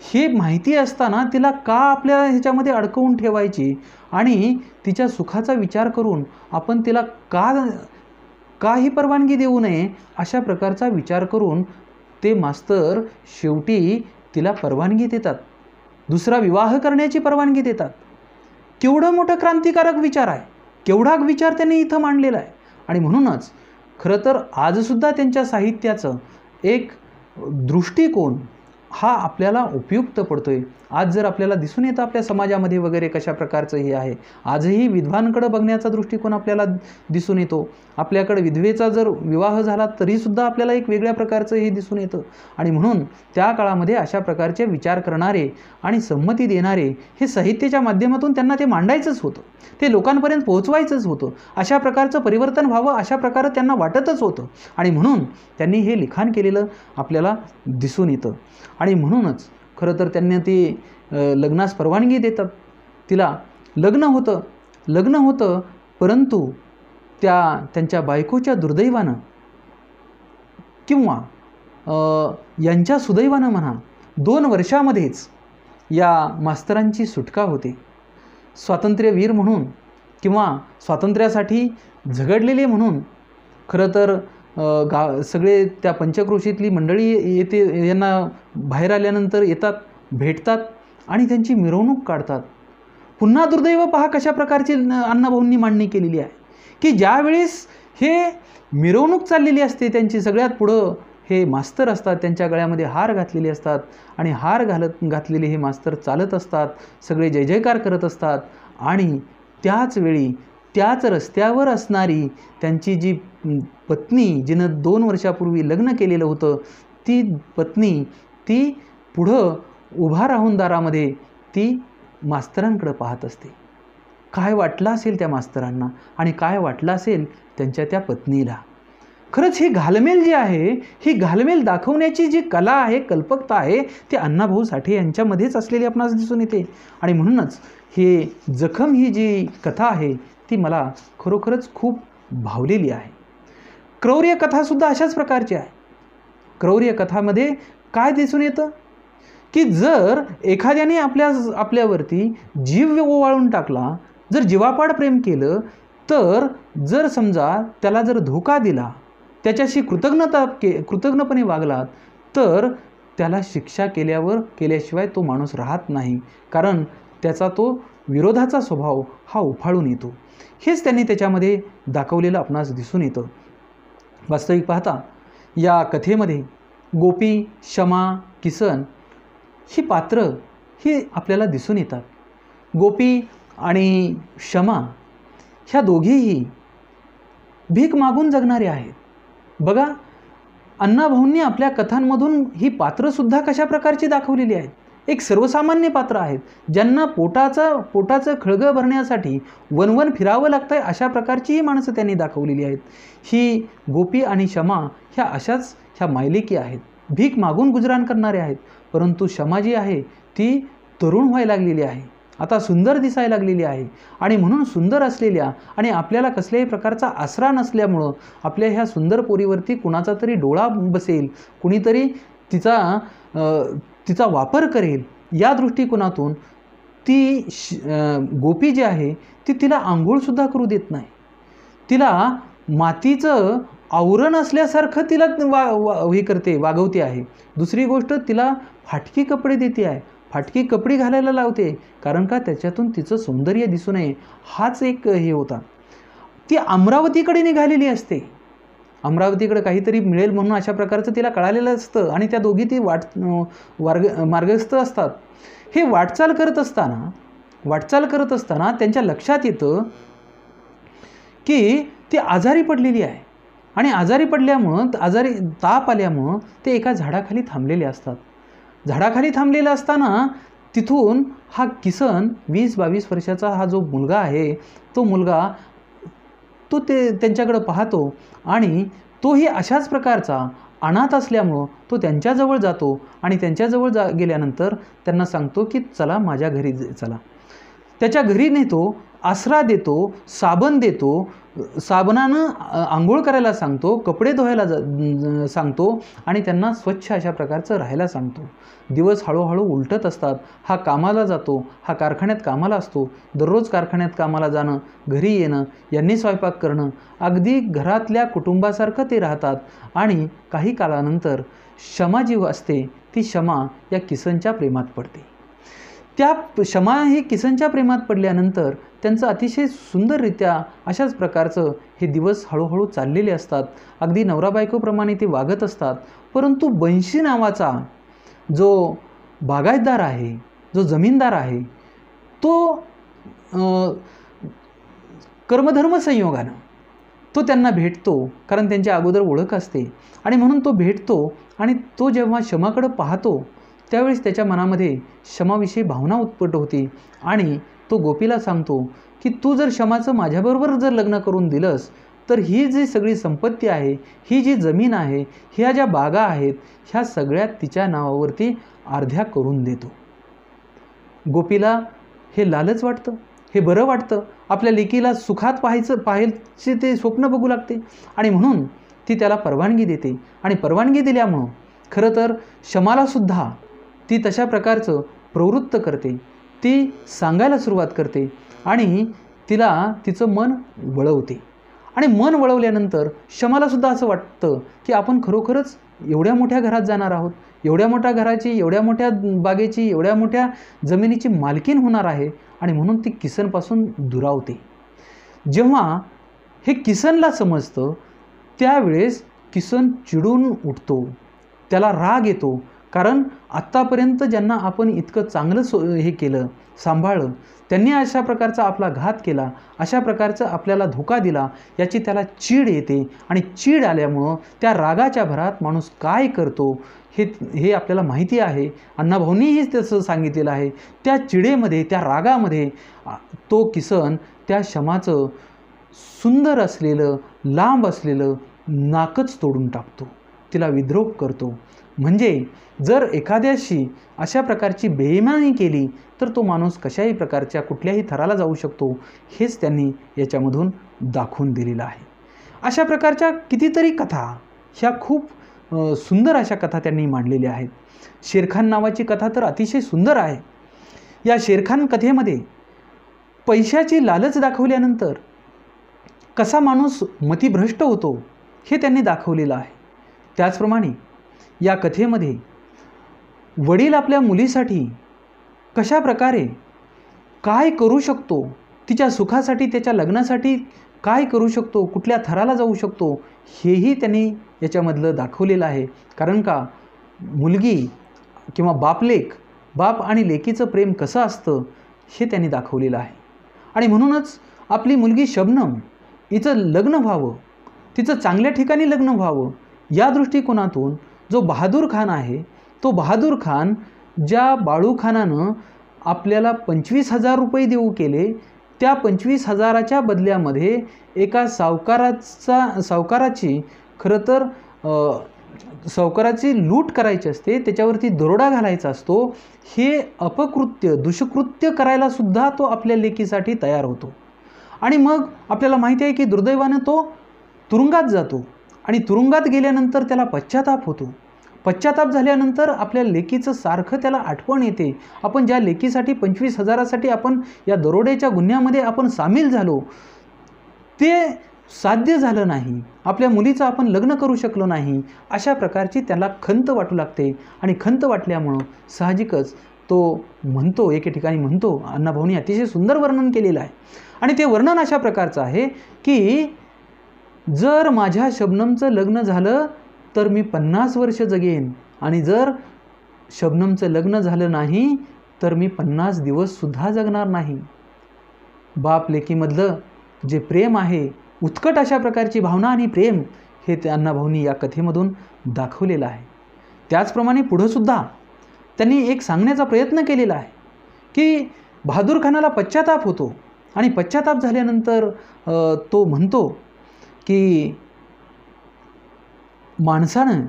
हे माहिती असताना तिला का आपल्या ह्याच्यामध्ये अडकवून ठेवायची, आणि तिच्या सुखाचा विचार करून आपण तिला का ही परवानगी देऊ नये, अशा प्रकारचा विचार करून ते मास्तर शेवटी तिला परवानगी देतात, दुसरा विवाह करण्याची परवानगी देतात. केवढं मोठं क्रांतिकारक विचार आहे, केवढा विचार त्यांनी इथं मांडलेला आहे. आणि म्हणूनच खरं तर आजसुद्धा त्यांच्या साहित्याचं एक दृष्टिकोन हा आपल्याला उपयुक्त पडतोय. आज जर आपल्याला दिसून येतं आपल्या समाजामध्ये वगैरे कशा प्रकारचं हे आहे, आजही विधवांकडे बघण्याचा दृष्टिकोन आपल्याला दिसून येतो. आपल्याकडे विधवेचा जर विवाह झाला तरीसुद्धा आपल्याला एक वेगळ्या प्रकारचं हे दिसून येतं. आणि म्हणून त्या काळामध्ये अशा प्रकारचे विचार करणारे आणि संमती देणारे हे साहित्याच्या माध्यमातून त्यांना ते मांडायचंच होतं, ते लोकांपर्यंत पोहोचवायचंच होतं, अशा प्रकारचं परिवर्तन व्हावं अशा प्रकारे त्यांना वाटतच होतं. आणि म्हणून त्यांनी हे लिखाण केलेलं आपल्याला दिसून येतं. आणि म्हणूनच खरं तर त्यांनी ते लग्नास परवानगी देतात. तिला लग्न होतं परंतु त्यांच्या बायकोच्या दुर्दैवानं किंवा यांच्या सुदैवानं म्हणा 2 वर्षामध्येच या मास्तरांची सुटका होते. स्वातंत्र्यवीर म्हणून किंवा स्वातंत्र्यासाठी झगडलेले म्हणून खरं तर सगळे त्या पंचक्रोशीतली मंडळी येते, यांना बाहेर आल्यानंतर येतात, भेटतात आणि त्यांची मिरवणूक काढतात. पुन्हा दुर्दैव पहा कशा प्रकारची अण्णाभाऊंनी मांडणी केलेली आहे की ज्यावेळेस हे मिरवणूक चाललेली असते त्यांची, सगळ्यात पुढं हे मास्तर असतात, त्यांच्या गळ्यामध्ये हार घातलेले असतात आणि हार घातलेले हे मास्तर चालत असतात, सगळे जय जयकार करत असतात. आणि त्याच वेळी त्याच रस्त्यावर असणारी त्यांची जी पत्नी, जिनं 2 वर्षापूर्वी लग्न केलेलं होतं, ती पत्नी ती पुढं उभा राहून दारामध्ये ती मास्तरांकडे पाहत असते. काय वाटलं असेल त्या मास्तरांना आणि काय वाटलं असेल त्यांच्या त्या पत्नीला. खरंच ही घालमेल जी आहे, ही घालमेल दाखवण्याची जी कला आहे, कल्पकता आहे, ती अण्णाभाऊ साठे यांच्यामध्येच असलेली आपणास दिसून येते. आणि म्हणूनच हे जखम ही जी कथा आहे ती मला खरोखरच खूप भावलेली आहे. क्रौर्य कथासुद्धा अशाच प्रकारची आहे. क्रौर्य कथामध्ये काय दिसून येतं की जर एखाद्याने आपल्यावरती जीव ओवाळून टाकला, जर जीवापाड प्रेम केलं, तर जर समजा त्याला जर धोका दिला, त्याच्याशी कृतज्ञपणे वागलात, तर त्याला शिक्षा केल्याशिवाय तो माणूस राहत नाही, कारण त्याचा तो विरोधाचा स्वभाव हा उफाळून येतो. हेच त्यांनी त्याच्यामध्ये दाखवलेलं आपणास दिसून येतं. वास्तविक पाहता या कथेमध्ये गोपी, शमा, किसन ही पात्र ही आपल्याला दिसून येतात. गोपी आणि शमा ह्या दोघीही भीक मागून जगणारे आहेत. बघा, अण्णाभाऊंनी आपल्या कथांमधून ही पात्रसुद्धा कशा प्रकारची दाखवलेली आहेत. एक सर्वसामान्य पात्र आहेत, ज्यांना पोटाचं खळगं भरण्यासाठी वनवन फिरावं लागतं आहे, अशा प्रकारची ही माणसं त्यांनी दाखवलेली आहेत. ही गोपी आणि शमा ह्या मायलेकी आहेत, भीक मागून गुजराण करणारे आहेत. परंतु शमा जी आहे ती तरुण व्हायला लागलेली आहे, आता सुंदर दिसायला लागलेली आहे. आणि म्हणून सुंदर असलेल्या आणि आपल्याला कसल्याही प्रकारचा आसरा नसल्यामुळं आपल्या ह्या सुंदर पोरीवरती कुणाचा तरी डोळा बसेल, कुणीतरी तिचा वापर करेल, या दृष्टिकोनातून ती गोपी जी आहे ती तिला आंघोळसुद्धा करू देत नाही. तिला मातीचं आवरण असल्यासारखं तिला वागवते आहे. दुसरी गोष्ट, तिला फाटकी कपडे देते आहे, फाटकी कपडे घालायला लावते, कारण का त्याच्यातून तिचं सौंदर्य दिसू नये, हाच एक हे होता. ती अमरावतीकडे निघालेली असते अमरावतीकडे काहीतरी मिळेल म्हणून अशा प्रकारचं तिला कळालेलं असतं आणि त्या दोघी ती मार्गस्थ असतात. हे वाटचाल करत असताना त्यांच्या लक्षात येतं की ती आजारी पडलेली आहे आणि आजारी ताप आल्यामुळं ते एका झाडाखाली थांबलेले असतात. झाडाखाली थांबलेला असताना तिथून हा किसन 20-22 वर्षाचा हा जो मुलगा आहे तो मुलगा त्यांच्याकडे पाहतो आणि तोही अशाच प्रकारचा अनाथ असल्यामुळं तो त्यांच्याजवळ जातो आणि त्यांच्याजवळ गेल्यानंतर त्यांना सांगतो की चला माझ्या घरी चला. त्याच्या घरी नेतो, आसरा देतो, साबण देतो, साबणानं आंघोळ करायला सांगतो, कपडे धुवायला सांगतो आणि त्यांना स्वच्छ अशा प्रकारचं राहायला सांगतो. दिवस हळूहळू उलटत असतात. हा कामाला जातो, हा कारखान्यात कामाला असतो. दररोज कारखान्यात कामाला जाणं, घरी येणं, यांनी स्वयंपाक करणं, अगदी घरातल्या कुटुंबासारखं ते राहतात. आणि काही काळानंतर शमा जी असते ती शमा या किसनच्या प्रेमात पडते. त्या शमा ही किसनच्या प्रेमात पडल्यानंतर त्यांचं अतिशय सुंदररित्या अशाच प्रकारचं हे दिवस हळूहळू चाललेले असतात. अगदी नवरा बायकोप्रमाणे ते वागत असतात. परंतु बंशी नावाचा जो बागायतदार आहे, जो जमीनदार आहे, तो कर्मधर्म संयोगानं तो त्यांना भेटतो, कारण त्यांच्या अगोदर ओळख असते आणि म्हणून तो भेटतो. आणि तो जेव्हा शमाकडे पाहतो त्यावेळेस त्याच्या मनामध्ये शमाविषयी भावना उत्पन्न होती आणि तो गोपीला सांगतो की तू जर शमाचं माझ्याबरोबर जर लग्न करून दिलंस तर ही जी सगळी संपत्ती आहे, ही जी जमीन आहे, ह्या ज्या बागा आहेत, ह्या सगळ्या तिच्या नावावरती अर्ध्या करून देतो. गोपीला हे लालच वाटतं, हे बरं वाटतं. आपल्या लेकीला सुखात पाहायचे ते स्वप्न बघू लागते आणि म्हणून ती त्याला परवानगी देते. आणि परवानगी दिल्यामुळं खरं तर शमालासुद्धा ती तशा प्रकारचं प्रवृत्त करते, ती सांगायला सुरुवात करते आणि तिचं मन वळवते. आणि मन वळवल्यानंतर शमालासुद्धा असं वाटतं की आपण खरोखरच एवढ्या मोठ्या घरात जाणार आहोत, एवढ्या मोठ्या घराची, एवढ्या मोठ्या बागेची, एवढ्या मोठ्या जमिनीची मालकीण होणार आहे. आणि म्हणून ती किसनपासून दुरावते. जेव्हा हे किसनला समजतं त्यावेळेस किसन चिडून उठतो, त्याला राग येतो. कारण आत्तापर्यंत ज्यांना आपण इतकं चांगलं हे केलं, सांभाळलं, त्यांनी अशा प्रकारचा आपला घात केला, अशा प्रकारचा आपल्याला धोका दिला, याची त्याला चीड येते. आणि चीड आल्यामुळं त्या रागाच्या भरात माणूस काय करतो हे आपल्याला माहिती आहे. अण्णाभाऊंनीही तसं सांगितलेलं आहे. त्या चिडेमध्ये, त्या रागामध्ये तो किसन त्या शमाचं सुंदर असलेलं, लांब असलेलं नाकच तोडून टाकतो, तिला विद्रोप करतो. म्हणजे जर एखाद्याशी अशा प्रकारची बेईमानी केली तर तो माणूस कशाही प्रकारच्या कुठल्याही थराला जाऊ शकतो, हेच त्यांनी याच्यामधून दाखवून दिलेलं आहे. अशा प्रकारच्या कितीतरी कथा, ह्या खूप सुंदर अशा कथा त्यांनी मांडलेल्या आहेत. शेरखान नावाची कथा तर अतिशय सुंदर आहे. या शेरखान कथेमध्ये पैशाची लालच दाखवल्यानंतर कसा माणूस मतिभ्रष्ट होतो हे त्यांनी दाखवलेलं आहे. त्याचप्रमाणे या कथेमध्ये वडील आपल्या मुलीसाठी कशा प्रकारे काय करू शकतो, तिच्या सुखासाठी, त्याच्या लग्नासाठी काय करू शकतो, कुठल्या थराला जाऊ शकतो, हेही त्यांनी याच्यामधलं दाखवलेलं आहे. कारण का मुलगी किंवा बाप आणि लेकीचं प्रेम कसं असतं हे त्यांनी दाखवलेलं आहे. आणि म्हणूनच आपली मुलगी शबनम हिचं लग्न व्हावं, तिचं चांगल्या ठिकाणी लग्न व्हावं, या दृष्टिकोनातून जो बहादूर खान आहे, तो बहादूर खान ज्या बाळूखानानं आपल्याला 25,000 रुपये देऊ केले, त्या 25,000च्या बदल्यामध्ये एका सावकाराची खरं तर सावकाराची लूट करायची असते, त्याच्यावरती दरोडा घालायचा असतो. हे अपकृत्य, दुष्कृत्य करायला सुद्धा तो आपल्या लेकीसाठी तयार होतो. आणि मग आपल्याला माहिती आहे की दुर्दैवानं तो तुरुंगात जातो आणि तुरुंगात गेल्यानंतर त्याला पश्चाताप होतो. पश्चाताप झाल्यानंतर आपल्या लेकीचं सारखं त्याला आठवण येते. आपण ज्या लेकीसाठी 25,000साठी आपण या दरोड्याच्या गुन्ह्यामध्ये आपण सामील झालो, ते साध्य झालं नाही, आपल्या मुलीचं आपण लग्न करू शकलो नाही, अशा प्रकारची त्याला खंत वाटू लागते. आणि खंत वाटल्यामुळं साहजिकच तो म्हणतो, एके ठिकाणी म्हणतो, अण्णाभाऊंनी अतिशय सुंदर वर्णन केलेलं आहे. आणि ते वर्णन अशा प्रकारचं आहे की जर माझ्या शबनमचं लग्न झालं तर मी 50 वर्ष जगेन, आणि जर शबनमचं लग्न झालं नाही तर मी 50 दिवससुद्धा जगणार नाही. बाप लेकीमधलं जे प्रेम आहे, उत्कट अशा प्रकारची भावना आणि प्रेम, हे त्या अण्णाभाऊंनी या कथेमधून दाखवलेलं आहे. त्याचप्रमाणे पुढंसुद्धा त्यांनी एक सांगण्याचा प्रयत्न केलेला आहे की बहादूर खानाला पश्चाताप होतो, आणि पश्चाताप झाल्यानंतर तो म्हणतो की माणसानं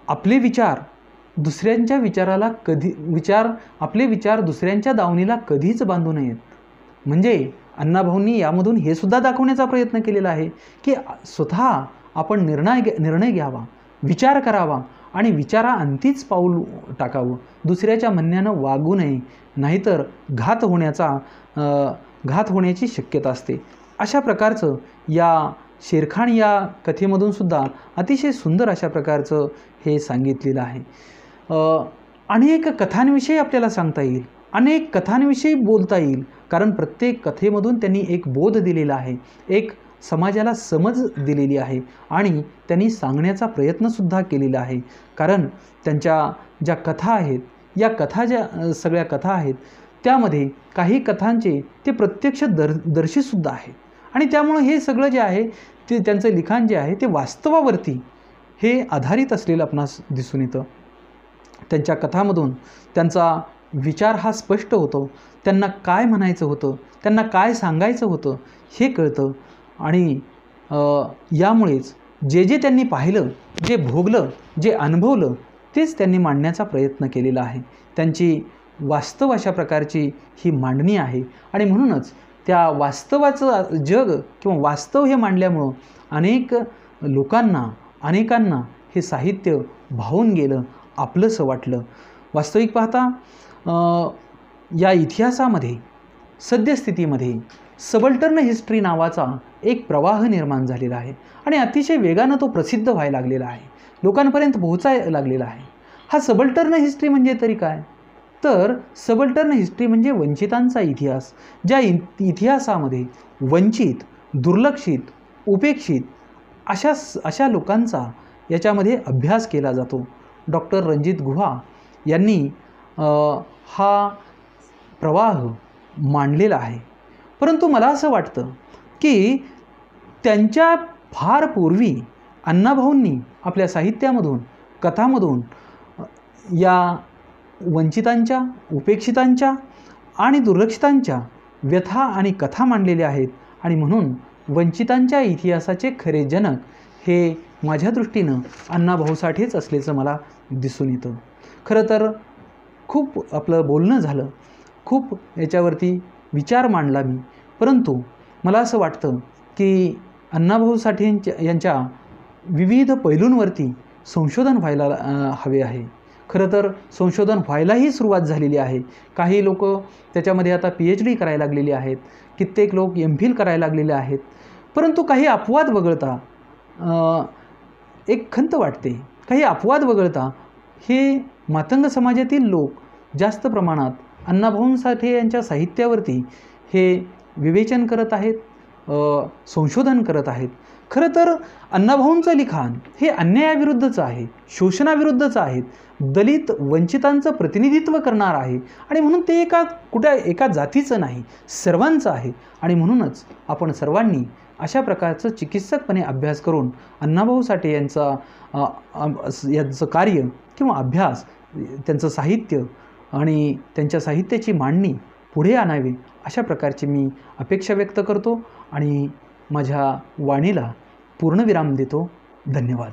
आपले विचार दुसऱ्यांच्या विचाराला आपले विचार दुसऱ्यांच्या दावणीला कधीच बांधू नयेत. म्हणजे अण्णाभाऊंनी यामधून हे सुद्धा दाखवण्याचा प्रयत्न केलेला आहे की स्वतः आपण निर्णय घ्यावा, विचार करावा, आणि विचाराअंतीच पाऊल टाकावं, दुसऱ्याच्या म्हणण्यानं वागू नये, नाहीतर घात होण्याची शक्यता असते. अशा प्रकारचं या शेरखान या कथेमधून सुद्धा अतिशय सुंदर अशा प्रकारचं हे सांगितलेलं आहे. अनेक कथांविषयी आपल्याला सांगता येईल, अनेक कथांविषयी बोलता येईल, कारण प्रत्येक कथेमधून त्यांनी एक बोध दिलेला आहे, एक समाजाला समज दिलेली आहे, आणि त्यांनी सांगण्याचा प्रयत्नसुद्धा केलेला आहे. कारण त्यांच्या ज्या कथा आहेत, या कथा ज्या सगळ्या कथा आहेत, त्यामध्ये काही कथांचे ते प्रत्यक्ष दर्शीसुद्धा आहेत, आणि त्यामुळं हे सगळं जे आहे ते त्यांचं लिखाण जे आहे ते वास्तवावरती हे आधारित असलेलं आपणास दिसून येतं. त्यांच्या कथामधून त्यांचा विचार हा स्पष्ट होतो, त्यांना काय म्हणायचं होतं, त्यांना काय सांगायचं होतं हे कळतं, आणि यामुळेच जे त्यांनी पाहिलं, जे भोगलं, जे अनुभवलं, तेच त्यांनी मांडण्याचा प्रयत्न केलेला आहे. त्यांची वास्तव अशा प्रकारची ही मांडणी आहे, आणि म्हणूनच त्या वास्तवाचं जग किंवा वास्तव हे मांडल्यामुळं अनेकांना हे साहित्य भावून गेलं, आपलंसं वाटलं. वास्तविक पाहता या इतिहासामध्ये सद्यस्थितीमध्ये सबल्टर्न हिस्ट्री नावाचा एक प्रवाह निर्माण झालेला आहे, आणि अतिशय वेगानं तो प्रसिद्ध व्हायला लागलेला आहे, लोकांपर्यंत पोहोचायला लागलेला आहे. हा सबल्टर्न हिस्ट्री म्हणजे तरी काय? तर सबल्टर्न हिस्ट्री म्हणजे वंचितांचा इतिहास, ज्या इतिहासामध्ये वंचित, दुर्लक्षित, उपेक्षित अशा लोकांचा याच्यामध्ये अभ्यास केला जातो. डॉक्टर रणजित गुहा यांनी हा प्रवाह मांडलेला आहे. परंतु मला असं वाटतं की त्यांच्या फार पूर्वी अण्णाभाऊंनी आपल्या साहित्यामधून, कथामधून या वंचितांच्या, उपेक्षितांच्या आणि दुर्लक्षितांच्या व्यथा आणि कथा मांडलेल्या आहेत, आणि म्हणून वंचितांच्या इतिहासाचे खरे जनक हे माझ्या दृष्टीनं अण्णाभाऊ साठेच असल्याचं मला दिसून येतं. खरं तर खूप आपलं बोलणं झालं, खूप याच्यावरती विचार मांडला मी, परंतु मला असं वाटतं की अण्णाभाऊ साठे यांच्या विविध पैलूंवरती संशोधन व्हायला हवे आहे. खरं तर संशोधन व्हायलाही सुरुवात झालेली आहे. काही लोक त्याच्यामध्ये आता PhD करायला लागलेली आहेत, कित्येक लोक MPhil करायला लागलेले आहेत. परंतु काही अपवाद वगळता एक खंत वाटते, काही अपवाद वगळता हे मातंग समाजातील लोक जास्त प्रमाणात अण्णाभाऊ साठे यांच्या साहित्यावरती हे विवेचन करत आहेत, संशोधन करत आहेत. खरं तर अण्णाभाऊंचं लिखाण हे अन्यायाविरुद्धचं आहे, शोषणाविरुद्धचं आहे, दलित वंचितांचं प्रतिनिधित्व करणार आहे, आणि म्हणून ते एका जातीचं नाही, सर्वांचं आहे. आणि म्हणूनच आपण सर्वांनी अशा प्रकारचं चिकित्सकपणे अभ्यास करून अण्णाभाऊ साठे यांचं कार्य किंवा अभ्यास, त्यांचं साहित्य आणि त्यांच्या साहित्याची मांडणी पुढे आणावी, अशा प्रकारची मी अपेक्षा व्यक्त करतो आणि माझ्या वाणीला पूर्णविराम देतो. धन्यवाद.